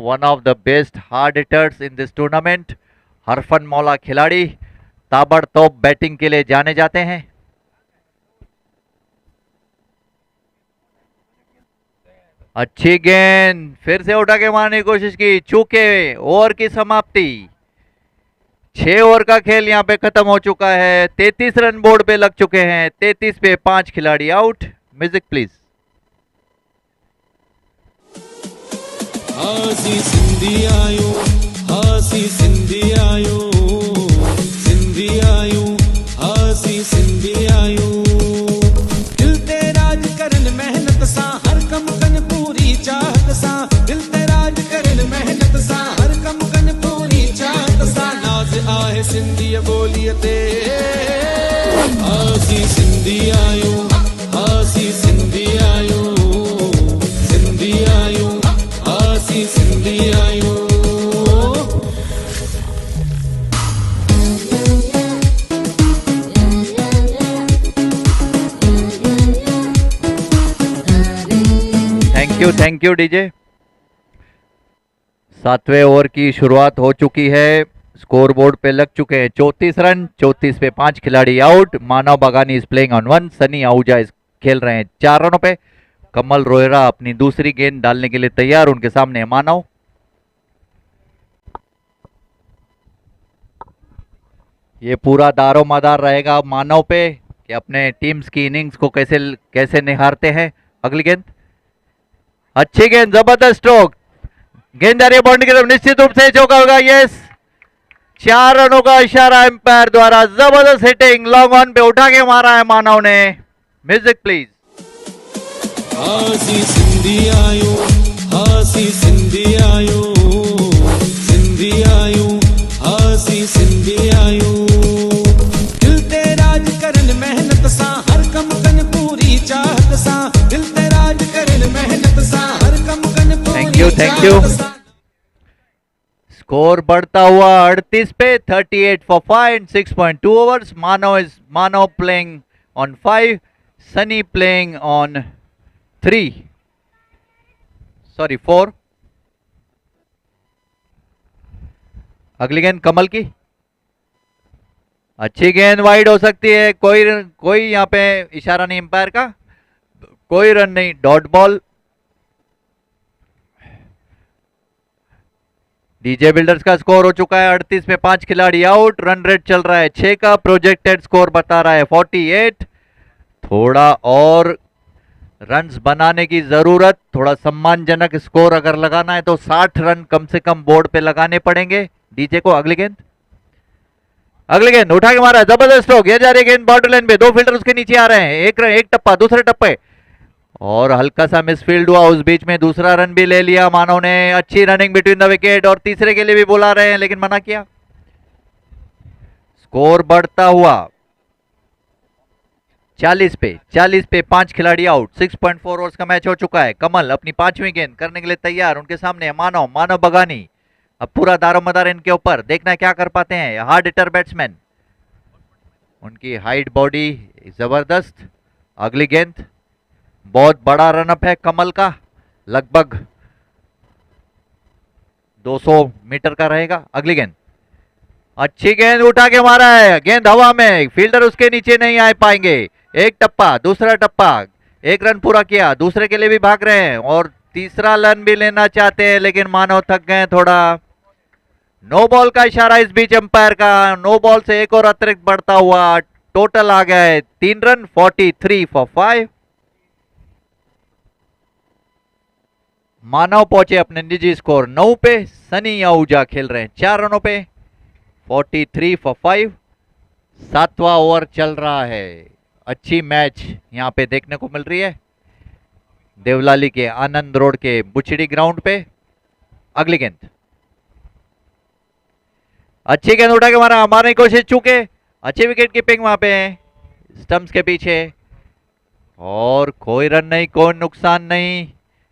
One of the best hard hitters in this tournament. हरफन मौला खिलाड़ी, ताबड़तोड़ बैटिंग के लिए जाने जाते हैं। अच्छी गेंद, फिर से उठा के मारने की कोशिश की, चूके ओवर की समाप्ति। 6 ओवर का खेल यहाँ पे खत्म हो चुका है। 33 रन बोर्ड पे लग चुके हैं। 33 पे 5 खिलाड़ी आउट। Music please. हासी सिंधी आयो, हासी सिंधी आयो, सिंधी आयो, हासी सिंधी आयो। दिल ते राज करन मेहनत सा, हर कम कन पूरी चाहत सा। दिल ते राज करन मेहनत सा, हर कम कन पूरी चाहत सा। नाज आहे सिंधी बोलिए ते, हासी सिंधी आयो, हासी सिंधी आयो, सिंधी आयो, हासी सिंधी आयो। Thank you DJ. 7वें ओवर की शुरुआत हो चुकी है। स्कोर बोर्ड पे लग चुके हैं 34 रन। 34 पे 5 खिलाड़ी आउट। मानव बगानी is playing on 1। Sunny Ahuja खेल रहे हैं 4 रनों पे। कमल रोहरा अपनी दूसरी गेंद डालने के लिए तैयार, उनके सामने है मानव। ये पूरा दारोमदार रहेगा मानव पे कि अपने टीम्स की इनिंग्स को कैसे कैसे निहारते हैं। अगली गेंद, अच्छी गेंद, जबरदस्त स्ट्रोक, गेंद जा रही है बाउंड्री की तरफ, निश्चित रूप से चौका होगा। यस, 4 रनों का इशारा एम्पायर द्वारा। जबरदस्त हिटिंग, लॉन्ग ऑन पे उठा के मारा है मानव ने। Music please. हासी सिंधी आयो, हासी सिंधी आयो, सिंधी आयो, हासी सिंधी आयो। दिल ते राज करन मेहनत सा, हर कम कन पूरी चाहत सा। दिल ते राज करन मेहनत सा, हर कम कन पूरी थैंक यू। स्कोर बढ़ता हुआ 38 पे 38 for 5 in 6.2 overs. Mano playing on 5, Sunny playing on 3, sorry 4. अगली गेंद कमल की, अच्छी गेंद, वाइड हो सकती है। कोई यहाँ पे इशारा नहीं एम्पायर का, कोई रन नहीं, डॉट बॉल। डीजे बिल्डर्स का स्कोर हो चुका है 38 में 5 खिलाड़ी आउट। रन रेट चल रहा है 6 का। प्रोजेक्टेड स्कोर बता रहा है 48। थोड़ा और रन्स बनाने की जरूरत, थोड़ा सम्मानजनक स्कोर अगर लगाना है तो 60 रन कम से कम बोर्ड पे लगाने पड़ेंगे डीजे को। अगली गेंद उठा के मारा, जबरदस्त स्ट्रोक, ये जा रही गेंद बाउंड्री लाइन पे। 2 फील्डर उसके नीचे आ रहे हैं। एक टप्पा, दूसरे टप्पे, और हल्का सा मिसफील्ड हुआ उस बीच में। दूसरा रन भी ले लिया मानव ने। अच्छी रनिंग बिटवीन द विकेट, और तीसरे के लिए भी बुला रहे हैं लेकिन मना किया। स्कोर बढ़ता हुआ 40 पे 5 खिलाड़ी आउट। 6.4 ओवर्स का मैच हो चुका है। कमल अपनी 5वीं गेंद करने के लिए तैयार। उनके सामने है मानव बगानी। अब पूरा दारोमदार इनके ऊपर, देखना क्या कर पाते हैं हार्ड हिटर बैट्समैन। उनकी हाइट बॉडी जबरदस्त। अगली गेंद, बहुत बड़ा रनअप है कमल का, लगभग 200 मीटर का रहेगा। अगली गेंद, अच्छी गेंद उठा के मारा है, गेंद हवा में, फील्डर उसके नीचे नहीं आ पाएंगे। एक टप्पा, दूसरा टप्पा, एक रन पूरा किया, दूसरे के लिए भी भाग रहे हैं और तीसरा रन भी लेना चाहते हैं, लेकिन मानव थक गए थोड़ा। नो बॉल का इशारा इस बीच अंपायर का। नो बॉल से एक और अतिरिक्त बढ़ता हुआ टोटल आ गया है 3 रन। 43 फॉर 5। मानव पहुंचे अपने निजी स्कोर 9 पे। सनी आहूजा खेल रहे हैं 4 रनों पे। 43 फॉर 5। 7वां ओवर चल रहा है। अच्छी मैच यहां पे देखने को मिल रही है देवलाली के आनंद रोड के बुचड़ी ग्राउंड पे। अगली गेंद, अच्छी गेंद उठा के मारने की कोशिश, चूके अच्छी विकेट कीपिंग वहां पे स्टंप्स के पीछे, और कोई रन नहीं, कोई नुकसान नहीं,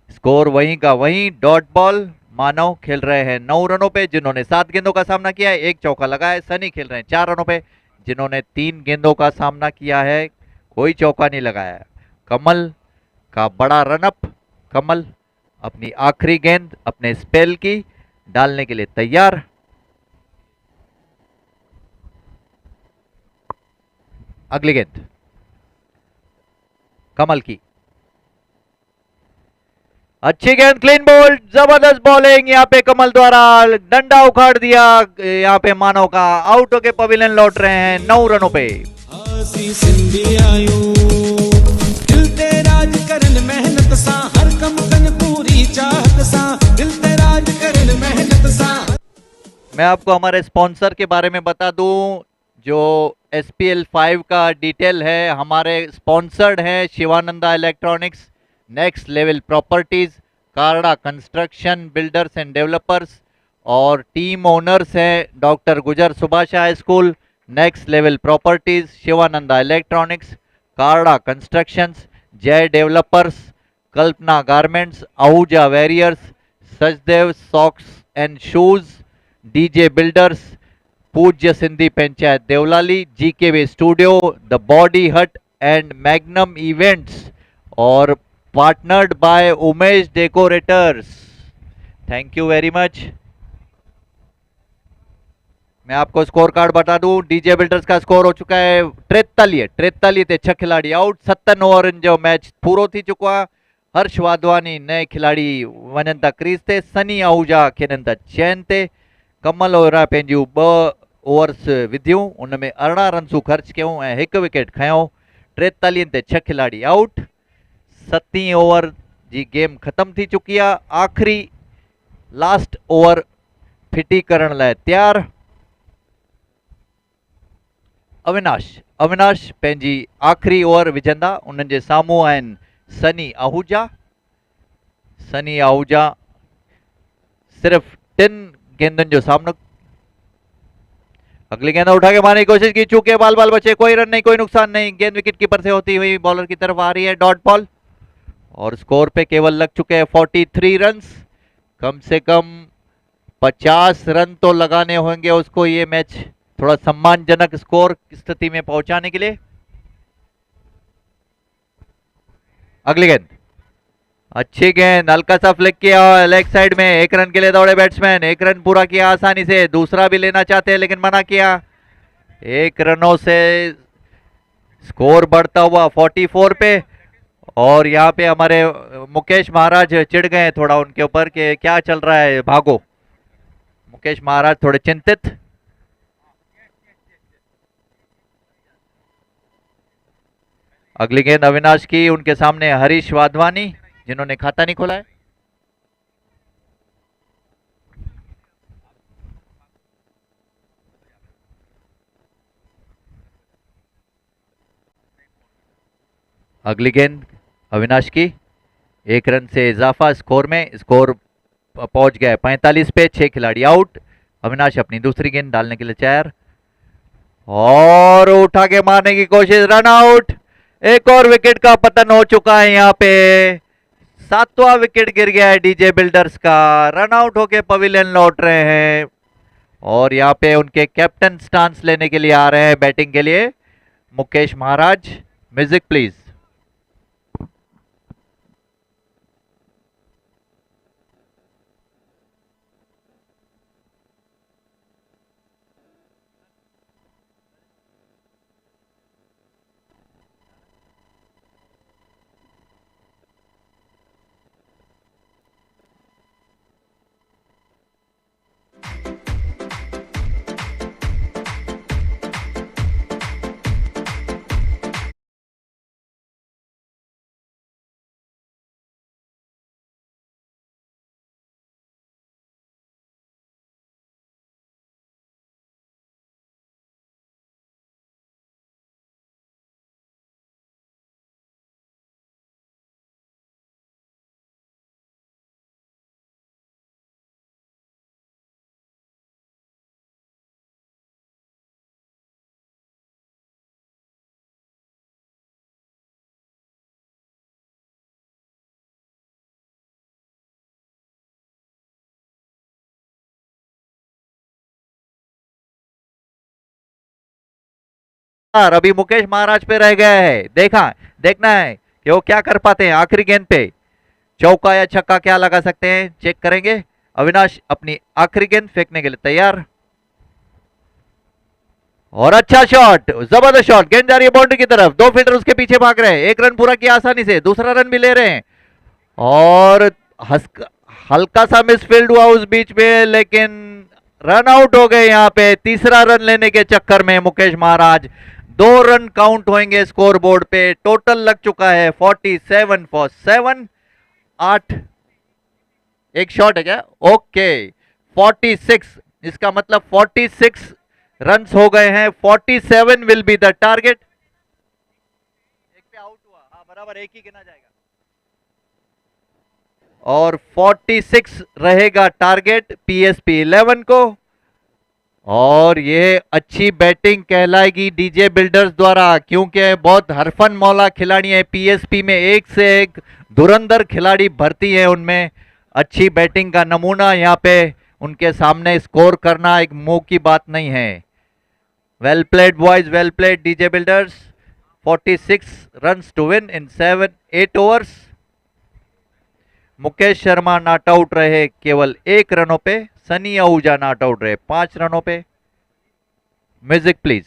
स्कोर वहीं का वहीं। Dot ball. मानव खेल रहे हैं 9 रनों पे, जिन्होंने 7 गेंदों का सामना किया है, 1 चौका लगा है। सनी खेल रहे हैं 4 रनों पे, जिन्होंने 3 गेंदों का सामना किया है, कोई चौका नहीं लगाया। कमल का बड़ा रनअप। कमल अपनी आखिरी गेंद अपने स्पेल की डालने के लिए तैयार। अगली गेंद कमल की, अच्छी गेंद, क्लीन बोल्ड, जबरदस्त बॉलिंग यहाँ पे कमल द्वारा। डंडा उखाड़ दिया यहाँ पे मानव का, आउट होके पवेलियन लौट रहे हैं 9 रनों पे। दिल ते राज करन मेहनत सा, हर कम कन पूरी चाहत सा, दिल ते राज करन मेहनत सा। मैं आपको हमारे स्पॉन्सर के बारे में बता दूं, जो SPL 5 का डिटेल है। हमारे स्पॉन्सर्ड है Shivananda Electronics, Next Level Properties, Karda Construction Builders and Developers, और टीम ओनर्स हैं doctor Gujar Subhash High School, Next Level Properties, Shivananda Electronics, Karda Constructions, Jai Developers, Kalpana Garments, Ahuja Warriors, Sachdev Socks and Shoes, DJ Builders, पूज्य Sindhi panchayat Devlali, GKB studio, the Body Hut and Magnum Events, और partnered by Umesh Decorators. Thank you very much. मैं आपको score card बता दूं, DJ builders का score हो चुका है 43 ते 6 खिलाड़ी आउट। 57 ओवर जो मैच पूरो थी चुका। हर्ष वाधवानी नए खिलाड़ी वञनि था क्रीज ते, सनी आहूजा खेॾनि था चैन ते, कमल ओहरा पंहिंजूं 2 ओवर्स विधियूं, उनमें 18 रन्सूं ख़र्च कयूं ऐं 1 विकेट खयों। 43 ते 6 खिलाड़ी आउट। 7 ओवर जी गेम ख़त्म थी चुकी आहे। आख़िरी लास्ट ओवर फिटी करण लाइ तैयार। अविनाश पंहिंजी आख़िरी ओवर विझंदा। उन्हनि जे साम्हूं आहिनि सनी आहूजा। सिर्फ़ 3 गेंदुनि जो सामनो। अगली गेंद उठा के मारने की कोशिश की, चूके बाल बचे, कोई रन नहीं, कोई नुकसान नहीं। गेंद विकेट कीपर से होती हुई बॉलर की तरफ आ रही है, डॉट बॉल, और स्कोर पे केवल लग चुके हैं 43 रन। कम से कम 50 रन तो लगाने होंगे उसको ये मैच थोड़ा सम्मानजनक स्कोर स्थिति में पहुंचाने के लिए। अगली गेंद, अच्छी गेंद, हल्का सा फ्लिक किया लेग साइड में। 1 रन के लिए दौड़े बैट्समैन, 1 रन पूरा किया आसानी से। दूसरा भी लेना चाहते हैं लेकिन मना किया। 1 रनों से स्कोर बढ़ता हुआ 44 पे। और यहाँ पे हमारे मुकेश महाराज चिढ़ गए थोड़ा उनके ऊपर कि क्या चल रहा है, भागो। मुकेश महाराज थोड़े चिंतित। अगली गेंद अविनाश की, उनके सामने हरीश वाधवानी जिन्होंने खाता नहीं खोला है। अगली गेंद अविनाश की, 1 रन से इजाफा स्कोर में। स्कोर पहुंच गया 45 पे। 6 खिलाड़ी आउट। अविनाश अपनी दूसरी गेंद डालने के लिए तैयार और उठा के मारने की कोशिश, रन आउट। एक और विकेट का पतन हो चुका है यहाँ पे। 7वां विकेट गिर गया है डीजे बिल्डर्स का। रन आउट होके पवेलियन लौट रहे हैं और यहाँ पे उनके कैप्टन स्टांस लेने के लिए आ रहे हैं बैटिंग के लिए मुकेश महाराज। Music please. अभी मुकेश महाराज पे रह गया है। देखना है कि वो क्या कर पाते हैं आखिरी गेंद पे। चौका या छक्का क्या लगा सकते हैं, चेक करेंगे। अविनाश अपनी आखिरी गेंद फेंकने के लिए तैयार। और अच्छा शॉट, जबरदस्त शॉट। गेंद जा रही है बाउंड्री की तरफ। 2 फील्डर उसके पीछे भाग रहे हैं। 1 रन पूरा किया आसानी से, दूसरा रन भी ले रहे हैं। और हल्का सा मिसफील्ड हुआ उस बीच में, लेकिन रन आउट हो गए यहाँ पे। तीसरा रन लेने के चक्कर में मुकेश महाराज। 2 रन काउंट होंगे स्कोर बोर्ड पे। टोटल लग चुका है 47 फॉर 7। 8 एक शॉट है क्या? ओके 46, इसका मतलब 46 रन्स हो गए हैं। 47 विल बी द टारगेट। एक पे आउट हुआ, हाँ बराबर, एक ही गिना जाएगा। और 46 रहेगा टारगेट पीएसपी 11 को। और ये अच्छी बैटिंग कहलाएगी डीजे बिल्डर्स द्वारा, क्योंकि बहुत हरफन मौला खिलाड़ी है पीएसपी में। एक से एक धुरंधर खिलाड़ी भर्ती है उनमें। अच्छी बैटिंग का नमूना यहाँ पे उनके सामने स्कोर करना एक मुंह की बात नहीं है। Well played boys, well played DJ Builders. 46 runs to win in 8 overs. Mukesh Sharma not out रहे केवल 1 रनों पे। सनी आहूजा नॉट आउट रहे 5 रनों पे। Music please.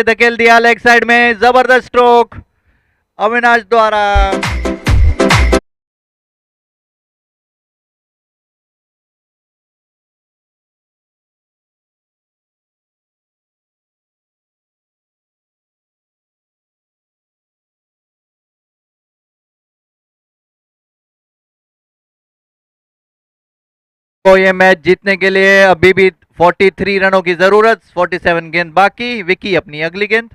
धकेल दिया लेग साइड में, जबरदस्त स्ट्रोक अविनाश द्वारा। को ये मैच जीतने के लिए अभी भी 43 रनों की जरूरत, 47 गेंद बाकी। विकी अपनी अगली गेंद,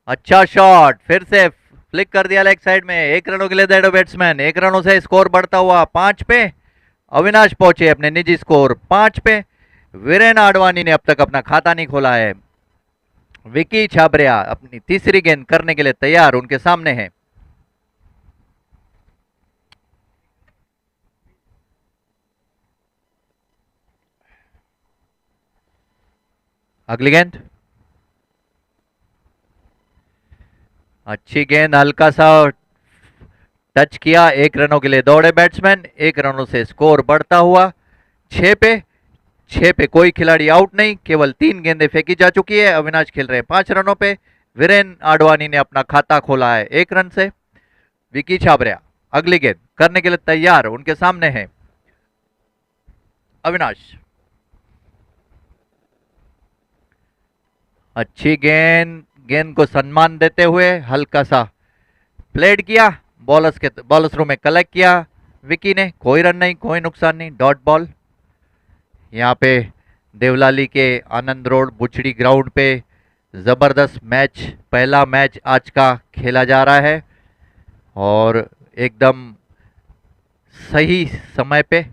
अच्छा शॉट, फिर से फ्लिक कर दिया लेग साइड में। 1 रनों के लिए दे बैट्समैन, 1 रनों से स्कोर बढ़ता हुआ 5 पे। अविनाश पहुंचे अपने निजी स्कोर 5 पे। वीरेन आडवाणी ने अब तक अपना खाता नहीं खोला है। विकी छाबरिया अपनी तीसरी गेंद करने के लिए तैयार, उनके सामने है। अगली गेंद, अच्छी गेंद, हल्का सा टच किया। 1 रनों के लिए दौड़े बैट्समैन, 1 रनों से स्कोर बढ़ता हुआ 6 पे। 6 पे कोई खिलाड़ी आउट नहीं, केवल 3 गेंदें फेंकी जा चुकी है। अविनाश खेल रहे हैं 5 रनों पे। वीरेन आडवाणी ने अपना खाता खोला है 1 रन से। विकी छाबरिया अगली गेंद करने के लिए तैयार, उनके सामने है अविनाश। अच्छी गेंद, गेंद को सम्मान देते हुए हल्का सा प्लेड किया, बॉलर्स रूम में कलेक्ट किया विकी ने। कोई रन नहीं, कोई नुकसान नहीं, डॉट बॉल। यहाँ पे देवलाली के आनंद रोड बुचड़ी ग्राउंड पे जबरदस्त मैच, पहला मैच आज का खेला जा रहा है और एकदम सही समय पे।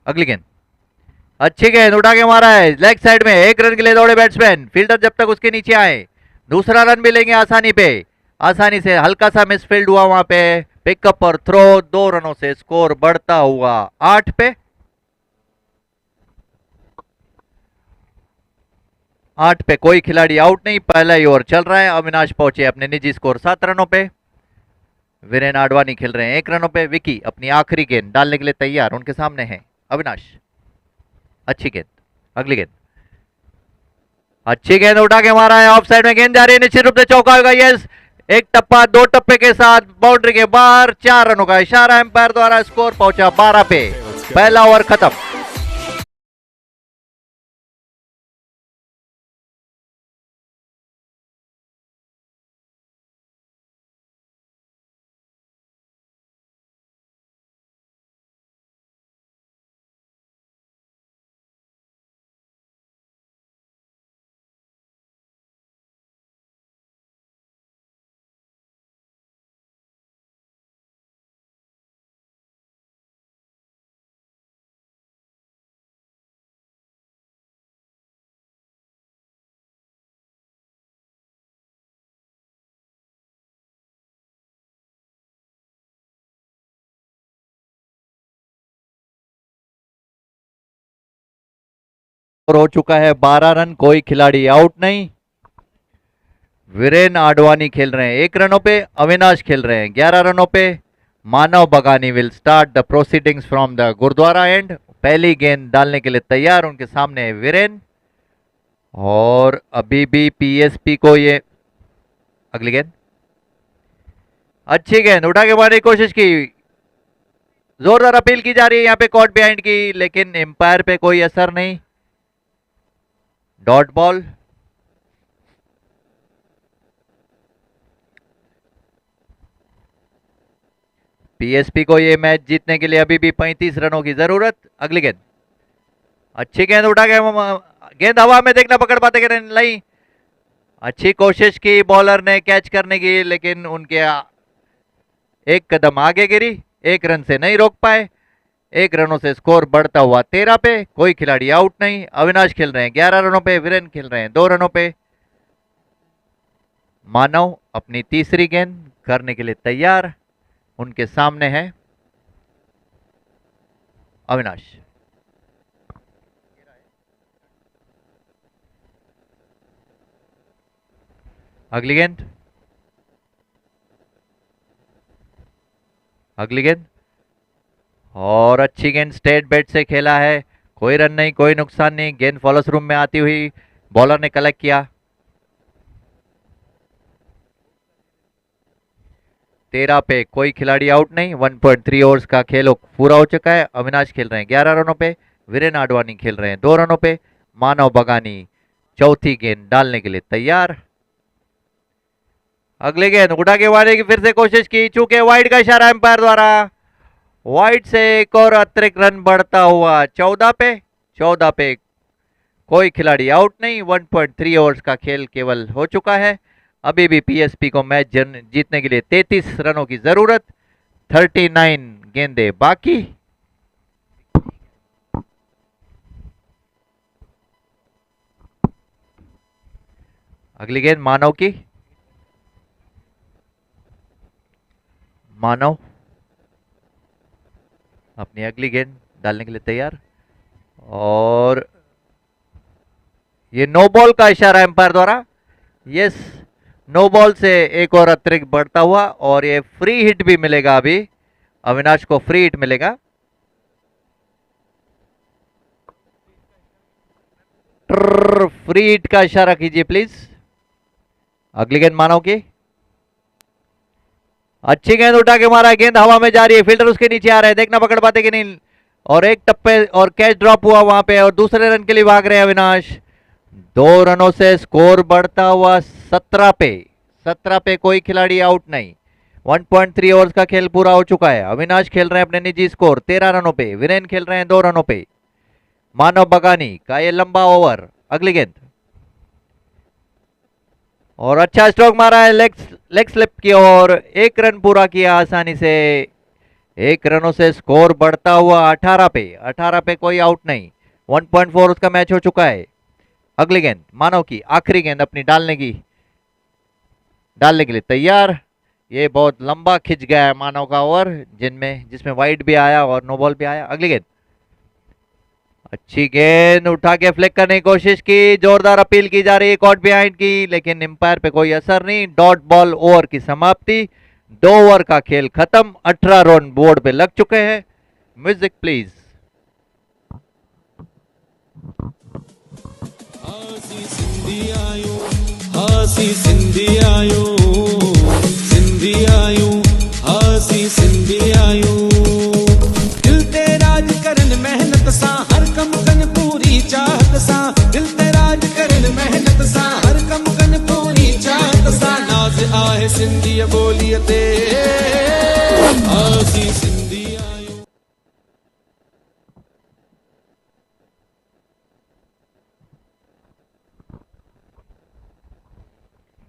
अगली गेंद, अच्छी गेंद उठा के मारा है लेग साइड में। 1 रन के लिए दौड़े बैट्समैन, फील्डर जब तक उसके नीचे आए। दूसरा रन भी लेंगे आसानी पे, आसानी से। हल्का सा मिसफील्ड हुआ वहां पे, पिकअप और थ्रो, 2 रनों से स्कोर बढ़ता हुआ 8 पे। 8 पे कोई खिलाड़ी आउट नहीं, पहला ही ओवर चल रहा है। अविनाश पहुंचे अपने निजी स्कोर 7 रनों पे। वीरेन आडवाणी खेल रहे हैं 1 रनों पे। विकी अपनी आखिरी गेंद डालने के लिए तैयार, उनके सामने है अविनाश। अच्छी गेंद, अगली गेंद, अच्छी गेंद उठा के मारा है, ऑफ साइड में गेंद जा रही है, निश्चित रूप से चौका होगा। यस, 1 टप्पा 2 टप्पे के साथ बाउंड्री के बाहर। 4 रनों का इशारा एम्पायर द्वारा, स्कोर पहुंचा 12 पे। पहला ओवर खत्म। हो चुका है 12 रन, कोई खिलाड़ी आउट नहीं। वीरेन आडवाणी खेल रहे हैं 1 रनों पे, अविनाश खेल रहे हैं 11 रनों पे। Manav Bagani will start the proceedings from the gurdwara end. पहली गेंद डालने के लिए तैयार, उनके सामने है वीरेन। और अभी भी पीएसपी को ये, अगली गेंद, अच्छी गेंद उठा के मारने की कोशिश की, जोरदार अपील की जा रही है यहाँ पे कॉट बिहाइंड की, लेकिन एम्पायर पे कोई असर नहीं, डॉट बॉल। पीएसपी को ये मैच जीतने के लिए अभी भी 35 रनों की जरूरत। अगली गेंद, अच्छी गेंद उठा के, गेंद हवा में, देखना पकड़ पाते कि नहीं। अच्छी कोशिश की बॉलर ने कैच करने की, लेकिन उनके 1 कदम आगे गिरी, 1 रन से नहीं रोक पाए। 1 रनों से स्कोर बढ़ता हुआ 13 पे। कोई खिलाड़ी आउट नहीं। अविनाश खेल रहे हैं 11 रनों पे, वीरेन खेल रहे हैं 2 रनों पे। मानव अपनी तीसरी गेंद करने के लिए तैयार, उनके सामने है अविनाश। अगली गेंद, अगली गेंद, और अच्छी गेंद स्ट्रेट बैट से खेला है। कोई रन नहीं, कोई नुकसान नहीं। गेंद फॉलोस रूम में आती हुई बॉलर ने कलेक्ट किया, 13 पे कोई खिलाड़ी आउट नहीं। 1.3 ओवर्स का खेल पूरा हो चुका है। अविनाश खेल रहे हैं 11 रनों पे, वीरेन आडवाणी खेल रहे हैं 2 रनों पे, मानव बगानी चौथी गेंद डालने के लिए तैयार। अगली गेंद उठा के मारने की फिर से कोशिश की, चूंकि वाइड का इशारा एम्पायर द्वारा, वाइड से एक और अतिरिक्त रन बढ़ता हुआ 14 पे कोई खिलाड़ी आउट नहीं। 1.3 ओवर्स का खेल केवल हो चुका है। अभी भी पीएसपी को मैच जीतने के लिए 33 रनों की जरूरत, 39 गेंदें बाकी। अगली गेंद मानव की, मानव अपनी अगली गेंद डालने के लिए तैयार, और ये नो बॉल का इशारा एम्पायर द्वारा। यस, नो बॉल से एक और अतिरिक्त बढ़ता हुआ, और ये फ्री हिट भी मिलेगा। अभी अविनाश को फ्री हिट मिलेगा। फ्री हिट का इशारा कीजिए प्लीज। अगली गेंद मानव की, अच्छी गेंद उठा के मारा, गेंद हवा में जा रही है, फील्डर उसके नीचे आ रहे हैं, देखना पकड़ पाते कि नहीं, और एक टप्पे और कैच ड्रॉप हुआ वहां पे, और दूसरे रन के लिए भाग रहे हैं अविनाश। 2 रनों से स्कोर बढ़ता हुआ 17 पे कोई खिलाड़ी आउट नहीं। 1.3 ओवर्स का खेल पूरा हो चुका है। अविनाश खेल रहे हैं अपने निजी स्कोर 13 रनों पे, वीरेन खेल रहे हैं 2 रनों पे, मानव बगानी का ये लंबा ओवर। अगली गेंद, और अच्छा स्ट्रोक मारा है लेग स्लिप की, और 1 रन पूरा किया आसानी से। 1 रनों से स्कोर बढ़ता हुआ 18 पे कोई आउट नहीं। 1.4 उसका मैच हो चुका है। अगली गेंद मानव की, आखिरी गेंद अपनी डालने के लिए तैयार। ये बहुत लंबा खिंच गया है मानव का ओवर, जिसमें वाइड भी आया और नो बॉल भी आया। अगली गेंद, अच्छी गेंद उठा के फ्लिक करने की कोशिश की, जोरदार अपील की जा रही है कॉट बिहाइंड की, लेकिन एम्पायर पे कोई असर नहीं। डॉट बॉल ओवर की समाप्ति, 2 ओवर का खेल खत्म, 18 रन बोर्ड पे लग चुके हैं। Music please. हासी सिंधी आयो, सिंधी आयो, हासी सिंधी आयो। दिल ते राज करन मेहनत सा, हर कम कन पूरी चाहत सा। दिल ते राज करन मेहनत सा, हर कम कन पूरी चाहत सा। नाज आहे सिंधी बोलिए ते, हासी सिंधी आयो।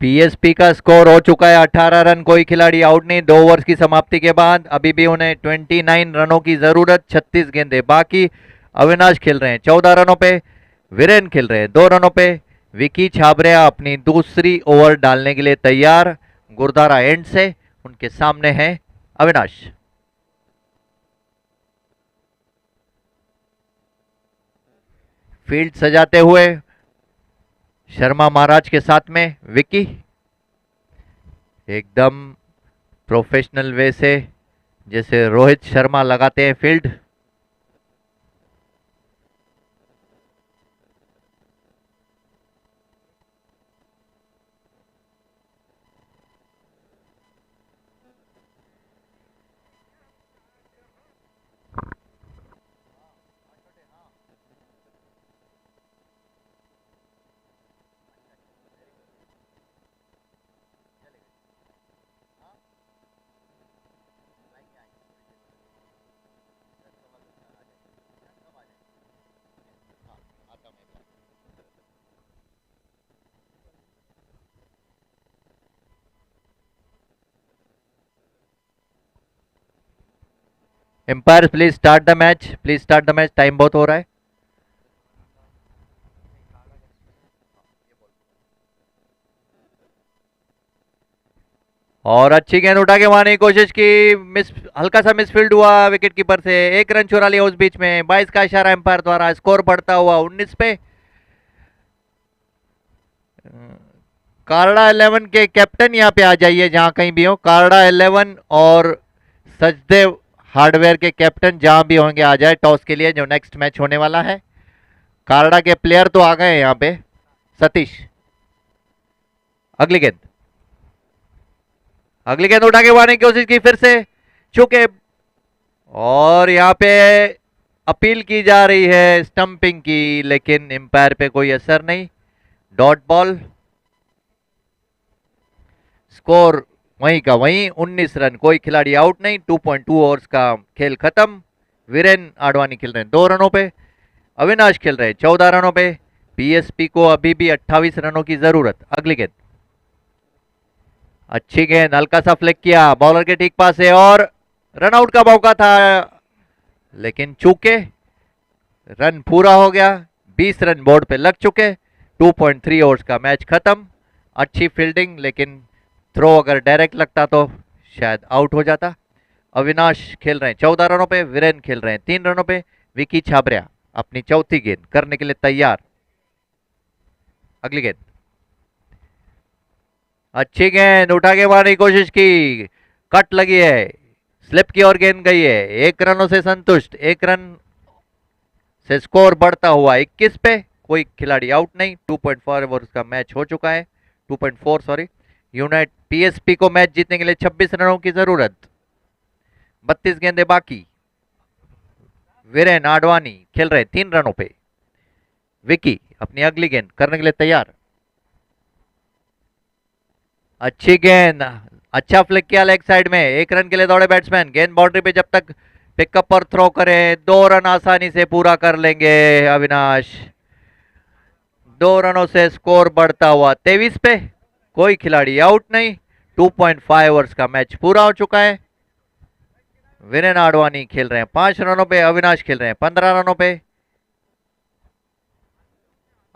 पीएसपी का स्कोर हो चुका है 18 रन, कोई खिलाड़ी आउट नहीं। 2 ओवर्स की समाप्ति के बाद अभी भी उन्हें 29 रनों की जरूरत, 36 गेंदें बाकी। अविनाश खेल रहे हैं 14 रनों पे, वीरेन खेल रहे हैं 2 रनों पे, विकी छाबरिया अपनी दूसरी ओवर डालने के लिए तैयार। गुरुद्वारा एंड से उनके सामने है अविनाश। फील्ड सजाते हुए शर्मा महाराज के साथ में विकी, एकदम प्रोफेशनल वे से जैसे रोहित शर्मा लगाते हैं field. Umpire please start the match, please start the match, time बहुत हो रहा है। और अच्छी गेंद उठा के मारने की कोशिश की, हल्का सा मिसफील्ड हुआ विकेट कीपर से, 1 रन चुरा लिया उस बीच में। 22 का इशारा एम्पायर द्वारा, स्कोर बढ़ता हुआ 19 पे। कारड़ा 11 के कैप्टन यहाँ पे आ जाइए जहां कहीं भी हो। कारड़ा 11 और सचदेव हार्डवेयर के कैप्टन जहां भी होंगे आ जाए टॉस के लिए, जो नेक्स्ट मैच होने वाला है। कारड़ा के प्लेयर तो आ गए हैं यहाँ पे। सतीश, अगली गेंद, अगली गेंद उठा के मारने की कोशिश की, फिर से चुके, और यहाँ पे अपील की जा रही है स्टंपिंग की, लेकिन एम्पायर पे कोई असर नहीं। डॉट बॉल, स्कोर वहीं का वहीं, 19 रन, कोई खिलाड़ी आउट नहीं। 2.2 ओवर्स का खेल खत्म। वीरेन आडवाणी खेल रहे हैं 2 रनों पे, अविनाश खेल रहे हैं 14 रनों पे। पीएसपी को अभी भी 28 रनों की जरूरत। अगली गेंद, अच्छी गेंद, हल्का सा फ्लिक किया, बॉलर के ठीक पास है, और रन आउट का मौका था, लेकिन चूके रन पूरा हो गया। 20 रन बोर्ड पे लग चुके। 2.3 ओवर्स का मैच खत्म। अच्छी फील्डिंग, लेकिन थ्रो अगर डायरेक्ट लगता तो शायद आउट हो जाता। अविनाश खेल रहे हैं 14 रनों पे, वीरेन खेल रहे हैं 3 रनों पे। विकी छाबरिया अपनी चौथी गेंद करने के लिए तैयार। अगली गेंद, अच्छी गेंद, उठा के मारने की कोशिश की, कट लगी है, स्लिप की ओर गेंद गई है। 1 रनों से संतुष्ट, 1 रन से स्कोर बढ़ता हुआ 21 पे, कोई खिलाड़ी आउट नहीं। 2.4 ओवर्स का मैच हो चुका है, 2.4 सॉरी। यूनाइट पीएसपी को मैच जीतने के लिए 26 रनों की जरूरत, 32 गेंदें बाकी। वीरेन आडवाणी खेल रहे 3 रनों पे। विकी अपनी अगली गेंद करने के लिए तैयार। अच्छी गेंद, अच्छा फ्लिक किया लेग साइड में, 1 रन के लिए दौड़े बैट्समैन। गेंद बाउंड्री पे जब तक पिकअप और थ्रो करें 2 रन आसानी से पूरा कर लेंगे अविनाश। 2 रनों से स्कोर बढ़ता हुआ 23 पे, कोई खिलाड़ी आउट नहीं। 2.5 ओवर्स का मैच पूरा हो चुका है। वीरेन आडवाणी खेल रहे हैं 5 रनों पे, अविनाश खेल रहे हैं 15 रनों पे।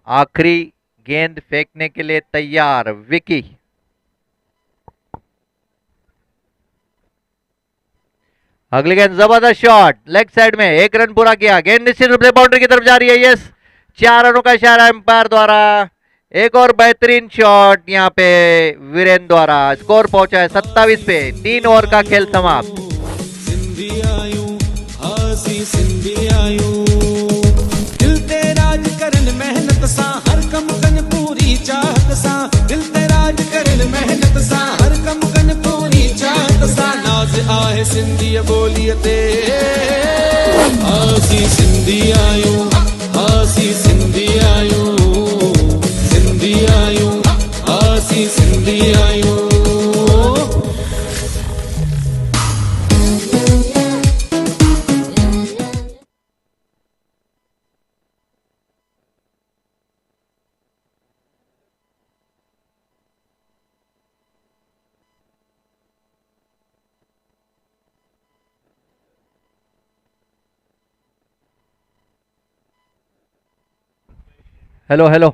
आखिरी गेंद फेंकने के लिए तैयार विकी। अगली गेंद, जबरदस्त शॉट लेग साइड में, 1 रन पूरा किया। गेंद निश्चित रूप से बाउंड्री की तरफ जा रही है। यस, 4 रनों का इशारा एम्पायर द्वारा। एक और बेहतरीन शॉट यहाँ पे वीरेन द्वारा। स्कोर पहुंचा है 27 पे, 3 ओवर का खेल समाप्त। दिल ते राज करन मेहनत सा, हर कम कन पूरी चाहत सा। दिल ते राज करन मेहनत सा, हर कम कन पूरी चाहत सा। नाज आहे सिंधी बोलिए ते, आसी सिंधी आयूं, आसी सिंधी आयूं, सिंधी आयूं, आसी सिंधी आयूं। हेलो हेलो,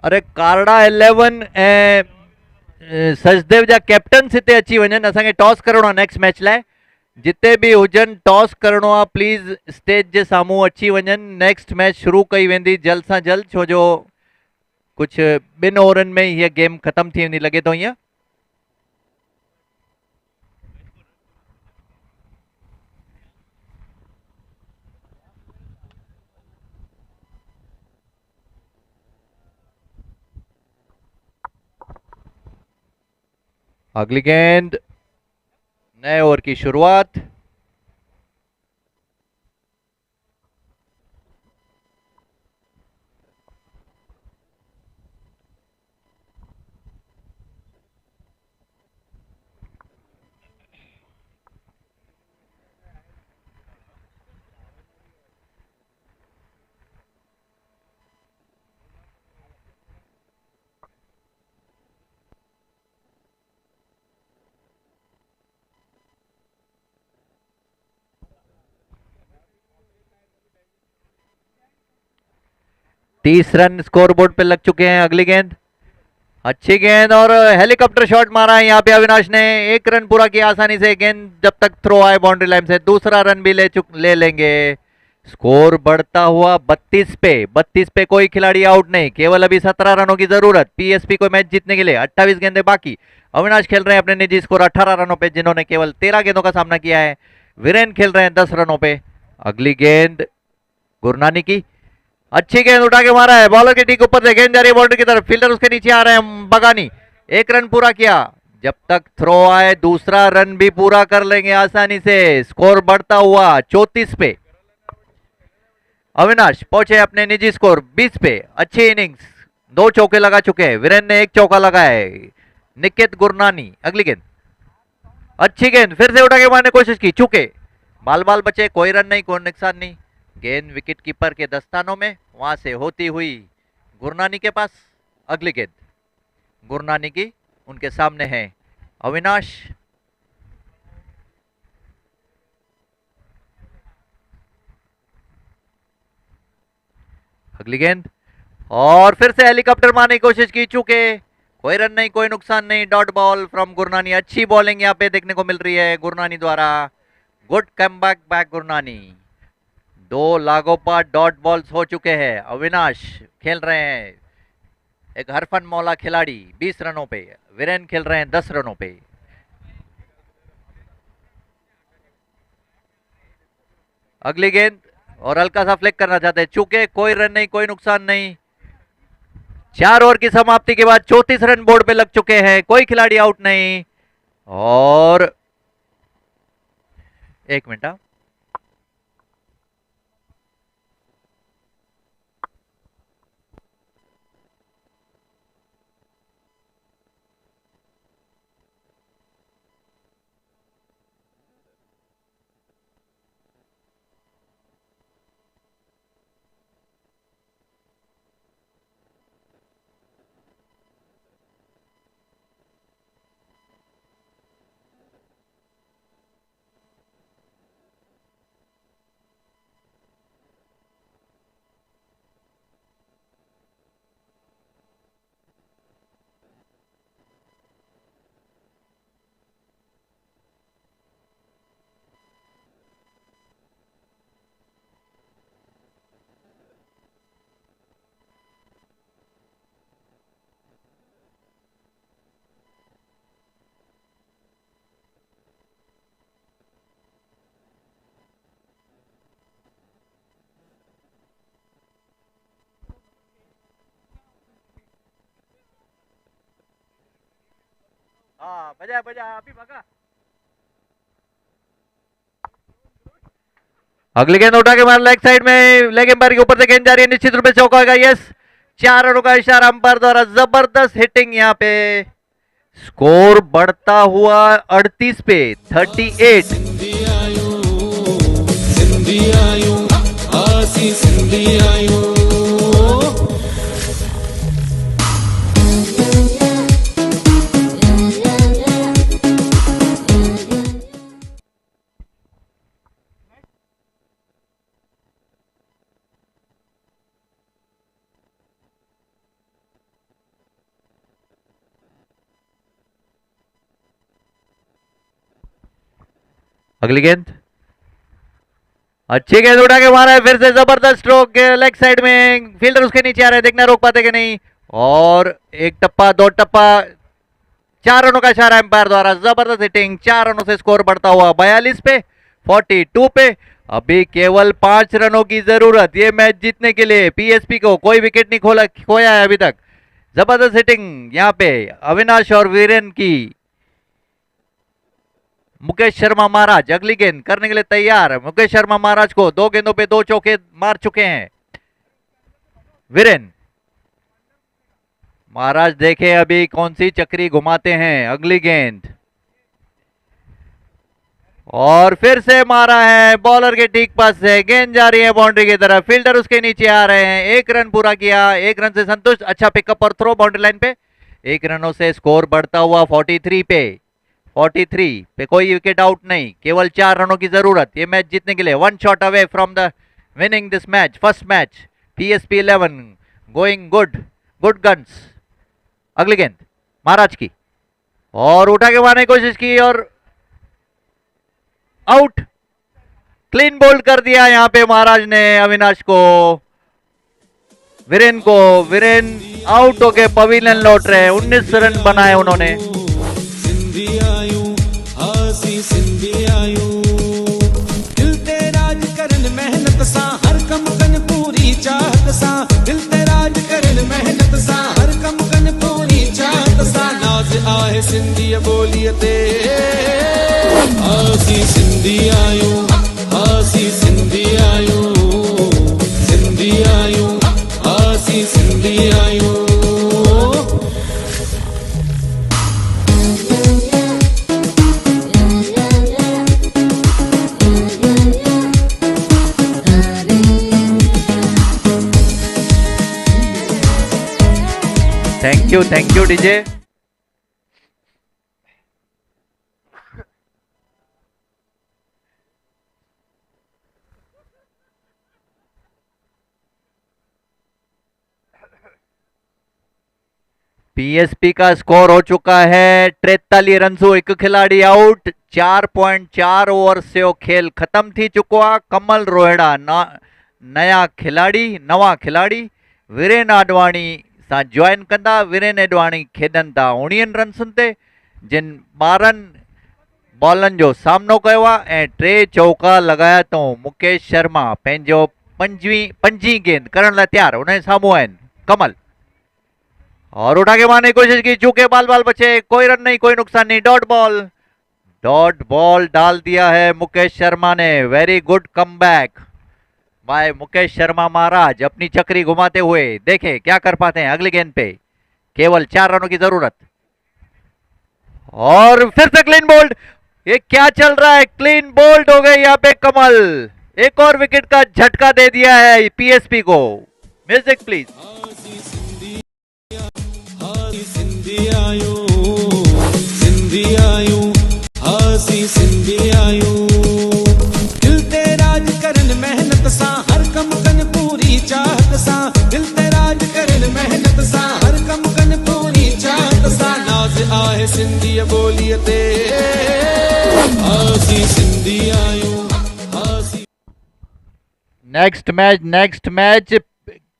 अरे कारड़ा 11 ऐं सचदेव जा कैप्टन्स हिते अची वञनि, असांखे टॉस करणो आहे नेक्स्ट मैच लाइ। जिते भी हुजनि टॉस करणो आहे, प्लीज़ स्टेज जे साम्हूं अची वञनि। नेक्स्ट मैच शुरू कई वेंदी जल्द सां जल्द, छो जो कुछ 2 ओवरनि में हीअ गेम ख़त्म थी वेंदी लॻे थो हीअं। अगली गेंद, नए ओवर की शुरुआत। तीस रन स्कोर बोर्ड पे लग चुके हैं। अगली गेंद, अच्छी गेंद और हेलीकॉप्टर शॉट मारा है यहाँ पे अविनाश ने। 1 रन पूरा किया आसानी से। गेंद जब तक थ्रो आए बाउंड्री लाइन से, दूसरा रन भी ले लेंगे। स्कोर बढ़ता हुआ 32 पे। 32 पे, कोई खिलाड़ी आउट नहीं, केवल अभी 17 रनों की जरूरत पीएसपी को मैच जीतने के लिए। 28 गेंदें बाकी। अविनाश खेल रहे हैं अपने निजी स्कोर 18 रनों पे, जिन्होंने केवल 13 गेंदों का सामना किया है। वीरेन खेल रहे हैं 10 रनों पे। अगली गेंद गुरनानी की, अच्छी गेंद उठा के मारा है, बॉलर के ठीक ऊपर से गेंद जा रही है बाउंड्री की तरफ। फील्डर उसके नीचे आ रहे हैं, बगानी। 1 रन पूरा किया। जब तक थ्रो आए दूसरा रन भी पूरा कर लेंगे आसानी से। स्कोर बढ़ता हुआ 34 पे। अविनाश पहुंचे अपने निजी स्कोर 20 पे। अच्छी इनिंग्स, 2 चौके लगा चुके हैं। वीरेन ने 1 चौका लगाया है। निकित गुरनानी अगली गेंद, अच्छी गेंद, फिर से उठा के मारने की कोशिश की, चुके, बाल बाल बचे, कोई रन नहीं, कोई नुकसान नहीं। गेंद विकेट कीपर के दस्तानों में, वहां से होती हुई गुरनानी के पास। अगली गेंद गुरनानी की उनके सामने है अविनाश। अगली गेंद और फिर से हेलीकॉप्टर मारने की कोशिश की, चुके, कोई रन नहीं, कोई नुकसान नहीं। Dot ball from Gurnani. अच्छी बॉलिंग यहां पे देखने को मिल रही है गुरनानी द्वारा। Good comeback back Gurnani. 2 लागोपात डॉट बॉल्स हो चुके हैं। अविनाश खेल रहे हैं एक हरफन मौला खिलाड़ी 20 रनों पे। वीरेन खेल रहे हैं 10 रनों पे। अगली गेंद और हल्का सा फ्लिक करना चाहते हैं, चूके, कोई रन नहीं, कोई नुकसान नहीं। 4 ओवर की समाप्ति के बाद 34 रन बोर्ड पे लग चुके हैं, कोई खिलाड़ी आउट नहीं। और 1 मिनट, हाँ बजा बजा अभी भगा। अगली गेंद उठा के मार लेग साइड में, लेग एम्पायर के ऊपर से गेंद जा रही है, निश्चित रूप से चौका होगा। यस, 4 रनों का इशारा अंपायर द्वारा। जबरदस्त हिटिंग यहाँ पे। स्कोर बढ़ता हुआ 38 पे 38। अगली गेंद, अच्छी गेंद उठा के मारा है, फिर से जबरदस्त स्ट्रोक लेग साइड में। फील्डर उसके नीचे आ रहे हैं, देखना रोक पाते कि नहीं। और 1 टप्पा 2 टप्पा, 4 रनों का इशारा एम्पायर द्वारा। जबरदस्त हिटिंग, 4 रनों से स्कोर बढ़ता हुआ 42 पे 42 पे। अभी केवल 5 रनों की जरूरत ये मैच जीतने के लिए। पीएसपी को कोई विकेट नहीं खोया है अभी तक। जबरदस्त हिटिंग यहाँ पे अविनाश और वीरेन की। मुकेश शर्मा महाराज अगली गेंद करने के लिए तैयार। मुकेश शर्मा महाराज को 2 गेंदों पे 2 चौके मार चुके हैं वीरेन। महाराज देखे अभी कौन सी चक्री घुमाते हैं। अगली गेंद और फिर से मारा है बॉलर के ठीक पास से। गेंद जा रही है बाउंड्री की तरफ, फील्डर उसके नीचे आ रहे हैं। 1 रन पूरा किया, 1 रन से संतुष्ट। अच्छा पिकअप और थ्रो बाउंड्री लाइन पे। 1 रनों से स्कोर बढ़ता हुआ 43 पे 43 पे। कोई विकेट आउट नहीं, केवल 4 रनों की जरूरत ये मैच जीतने के लिए। 1 shot away from the winning this match. First match PSP 11 going good guns. अगली गेंद महाराज की और उठा के मारने की कोशिश की और आउट। क्लीन बोल्ड कर दिया यहां पे महाराज ने अविनाश को। वीरेन को, वीरेन आउट होके पवेलियन लौट रहे हैं। 19 रन बनाए उन्होंने। दिल ते राज करन मेहनत सा हर कम कन पूरी चाहत सा। दिल ते राज करन मेहनत सा हर कम कन पूरी चाहत सा। नाज नाज आहे सिंधी बोलीअ ते असीं सिंधी आहियूं असीं सिंधी आहियूं सिंधी आहियूं असीं सिंधी आहियूं थैंक यू डीजे। पीएसपी का स्कोर हो चुका है 43 रन से एक खिलाड़ी आउट 4.4 ओवर से वो खेल खत्म थी चुको आहे। कमल रोहिड़ा नया खिलाड़ी वीरेन आडवाणी सां ज्वाइन कंदा। वीरेन आडवाणी खेॾनि था 19 रन्सनि ते जिन 12 बॉलनि जो सामनो कयो आहे ऐं 3 चौका लगाया तो मुकेश शर्मा पंहिंजो पंजी गेंद करण लाइ तैयार उन साम्हूं आहिनि कमल और उठा के मारने की कोशिश की चूके बाल बचे कोई रन नहीं कोई नुकसान नहीं डॉट बॉल डाल दिया है मुकेश शर्मा ने। Very good comeback by Mukesh Sharma Maharaj. अपनी चक्री घुमाते हुए देखे क्या कर पाते हैं अगली गेंद पे। केवल 4 रनों की जरूरत और फिर से क्लीन बोल्ड। ये क्या चल रहा है क्लीन बोल्ड हो गई यहाँ पे कमल। एक और विकेट का झटका दे दिया है पीएसपी को। Music please. सिंधी आयूं असीं सिंधी आयूं दिल ते राज करन मेहनत सां हर कम कन पूरी चाहत सां दिल ते राज करन मेहनत सां हर कम कन पूरी चाहत सां नाज़ आहे सिंधी बोलीअ ते असीं सिंधी आयूं असीं। नेक्स्ट मैच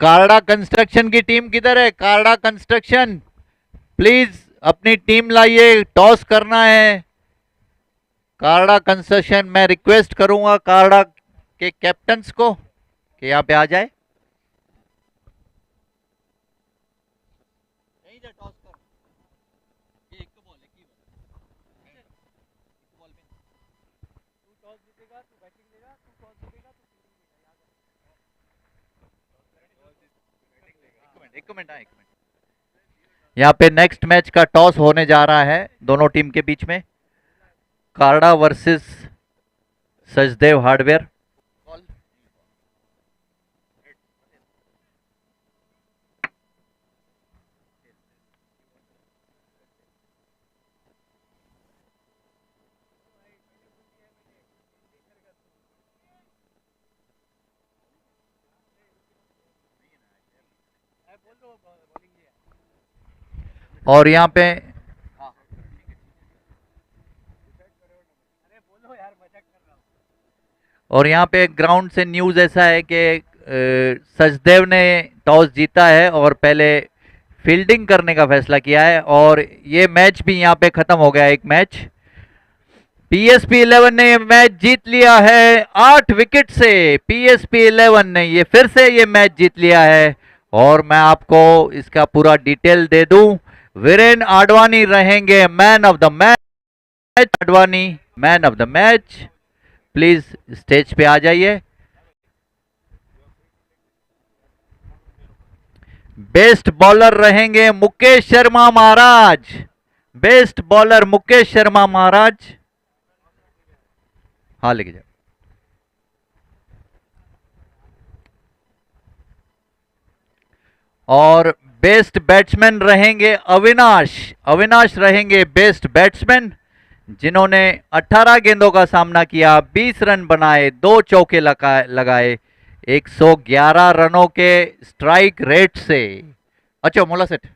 कारड़ा कंस्ट्रक्शन की टीम किधर है? कारड़ा कंस्ट्रक्शन प्लीज अपनी टीम लाइए। टॉस करना है कारड़ा कंस्ट्रक्शन। मैं रिक्वेस्ट करूंगा कारड़ा के कैप्टन्स को कि यहाँ पे आ जाए। एक मिनट यहाँ पे नेक्स्ट मैच का टॉस होने जा रहा है दोनों टीम के बीच में। कारड़ा वर्सेस सचदेव हार्डवेयर। और यहाँ पे ग्राउंड से न्यूज़ ऐसा है कि सचदेव ने टॉस जीता है और पहले फील्डिंग करने का फैसला किया है और ये मैच भी यहाँ पे खत्म हो गया। एक मैच पीएसपी 11 ने ये मैच जीत लिया है 8 विकेट से। पीएसपी 11 ने ये फिर से ये मैच जीत लिया है और मैं आपको इसका पूरा डिटेल दे दूं। वीरेन आडवाणी रहेंगे man of the match. Advani man of the match please stage पे आ जाइए। बेस्ट बॉलर रहेंगे मुकेश शर्मा महाराज। बेस्ट बॉलर मुकेश शर्मा महाराज। हाँ लेके जाओ। और बेस्ट बैट्समैन रहेंगे अविनाश रहेंगे बेस्ट बैट्समैन जिन्होंने 18 गेंदों का सामना किया 20 रन बनाए 2 चौके लगाए 111 रनों के स्ट्राइक रेट से। अच्छा मोला सेठ